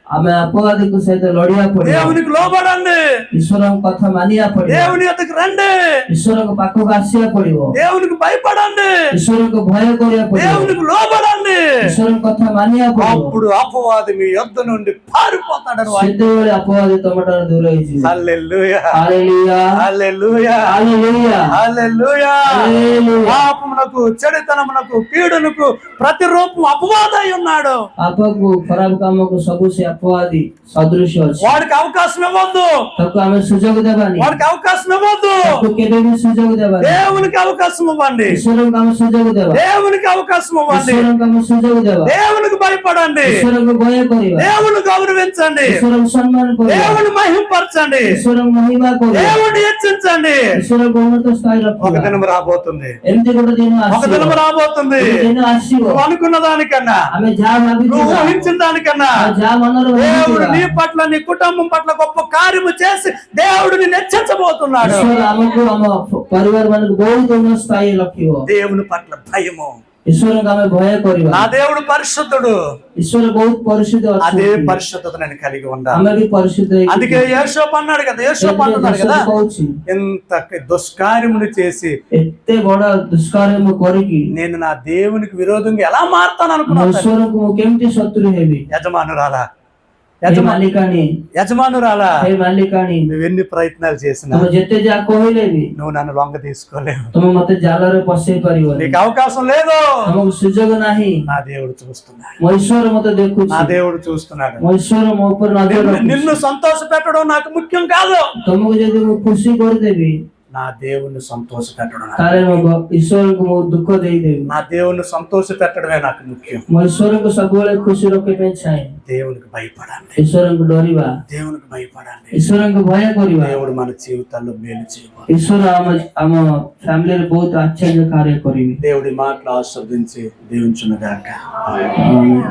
ଆମେ ଅପବାଦୀକୁ ସହିତ ଲଢିବା ପଡିବ। దేవునికి లోబడండి. ଈଶ୍ୱରଙ୍କ କଥା ମାନିବା ପଡିବ। దేవుని యొద్దకు రండి. ଈଶ୍ୱରଙ୍କ ପାଖକୁ ଆସିବା ପଡିବ। దేవునికి భయపడండి. ଈଶ୍ୱରଙ୍କୁ ଭୟ କରିବା ପଡିବ। దేవునికి లోబడండి. ଈଶ୍ୱରଙ୍କ କଥା ମାନିବା ପଡିବ। అప్పుడు అపవాది మీ యొద్ద నుండి పారిపోతాడని ସେତେବେଳେ ଅପବାଦୀ ତମଠାରୁ ଦୂର ହେଇଯିବ। హల్లెలూయా. ହାଲେଲୁୟା। హల్లెలూయా. ହାଲେଲୁୟା। హల్లెలూయా. ହାଲେଲୁୟା। పాపమునకు చెడుతనమునకు కీడునకు ప్రతిరూపం అపవాదై ఉన్నాడు. ପାପକୁ ଖରାପ କାମକୁ ସବୁ ସେ ଅପବାଦୀ ସଦୃଶ ଅଛି। వాడికి అవకాశం ఇవ్వద్దు. ତାକୁ ଆମେ ସୁଯୋଗ ଦେବାନି। వాడికి అవకాశం ఇవ్వద్దు. ତାକୁ କେବେ ବି ସୁଯୋଗ ଦେବାନି। దేవునికి అవకాశం ఇవ్వండి. ଈଶ୍ୱରଙ୍କୁ ଆମେ ସୁଯୋଗ ଦେବା। దేవునికి అవకాశం ఇవ్వండి. ଈଶ୍ୱରଙ୍କୁ ଆମେ ସୁଯୋଗ ଦେବା। దేవునికి భయపడండి. ଈଶ୍ୱରଙ୍କୁ ଭୟ କରିବା। దేవుని గౌరవించండి. ଈଶ୍ୱରଙ୍କୁ ସମ୍ମାନ କରିବା। దేవుని మహింపరచండి. ଈଶ୍ୱରଙ୍କୁ ମହିମା କରିବା। దేవుని హెచ్చించండి. ଈଶ୍ୱରଙ୍କୁ ఉన్నత స్థాయి ఒక ରଖିବା। దినం రాబోతుంది. ଏମିତି ଗୋଟେ ଦିନ ఒక ଆସିବ। దినం రాబోతుంది. ଗୋଟେ ଦିନ ଆସିବ। నువ్వు అనుకున్న దానికన్నా, ଆମେ ଯାହା నువ్వు ଭାବିଥିବା, ఊహించిన దానికన్నా ଯାହା ମନରେ దేవుడు ଭାବିଥିବା, నీ పట్ల నీ కుటుంబం పట్ల గొప్ప కార్యము చేసి దేవుడు నిన్ను హెచ్చించబోతున్నాడు. ଈଶ୍ୱର ଆମକୁ ଆମ ପରିବାର ମାନଙ୍କୁ ବହୁତ ଉନ୍ନତ ସ୍ଥାୟୀ ରଖିବ। దేవుని పట్ల భయము. ଈଶ୍ୱରଙ୍କୁ ଆମେ ଭୟ କରିବା। నా దేవుడు పరిశుద్ధుడు. ଈଶ୍ୱର ବହୁତ ପରିଶୁଦ୍ଧ అదే ଅଛନ୍ତି। పరిశుద్ధత నేను కలిగి ఉండాలి. ଆମେ ବି ପରିଶୁଦ୍ଧ ହେଇକି అందుకే యేషోపు అన్నాడు కదా, యేషోపు అంటున్నాడు కదా, କହୁଛି ఎంత దుష్కార్యములు చేసి ଏତେ ବଡ ଦୁଷ୍କର୍ମ ମୁଁ କରିକି నేను నా దేవునికి విరోధంగా ఎలా మారుతాను ମୋ అనుకున్నాను. ଈଶ୍ୱରଙ୍କୁ ମୁଁ କେମିତି ଶତ୍ରୁ ହେବି? యజమానురాలా, ହେ ମାଲିକାଣୀ, యజమానురాలా, ହେ ମାଲିକାଣୀ, నువ్వెన్ని ప్రయత్నాలు చేసినా ତମେ ଯେତେ ଯାହା କହିଲେ ବି నువ్వు నన్ను లొంగ తీసుకోలేవు. ତମେ ମତେ ଜାଲରେ ପଶେଇ ପାରିବନି। నీకు అవకాశం లేదు. ତମକୁ ସୁଯୋଗ ନାହିଁ। నా దేవుడు చూస్తున్నాడు. ମୋ ଈଶ୍ୱର ମତେ ଦେଖୁଛି। నా దేవుడు చూస్తున్నాడు. ମୋ ଈଶ୍ୱର ମୋ ଉପରେ ନଜର ରଖୁଛି। నిన్ను సంతోష పెట్టడం నాకు ముఖ్యం కాదు. ତମକୁ ଯଦି ମୁଁ ଖୁସି କରିଦେବି నా దేవుణ్ణి సంతోష పెట్టడం నాకు ତାହେଲେ ମୋ ଈଶ୍ୱରଙ୍କୁ ମୁଁ ଦୁଃଖ ଦେଇଦେବି। నా దేవుణ్ణి సంతోష పెట్టడమే నాకు ముఖ్యం. ମୋ ଈଶ୍ୱରଙ୍କୁ ସବୁବେଳେ ଖୁସି ରଖିବା ପାଇଁ ଚାହେଁ। దేవునికి భయపడండి. ଈଶ୍ୱରଙ୍କୁ ଡରିବା, దేవునికి భయపడండి. ଈଶ୍ୱରଙ୍କୁ ଭୟ କରିବା। దేవుడు మన జీవితాల్లో మేలు చేయబోతున్నాడు. ଈଶ୍ୱର ଆମ ଫ୍ୟାମିଲିରେ ବହୁତ ଆଶ୍ଚର୍ଯ୍ୟ కార్ୟ କରିବେ। దేవుడి మాటలు ఆస్వాదించి దీవించును గాక. ఆమేన్।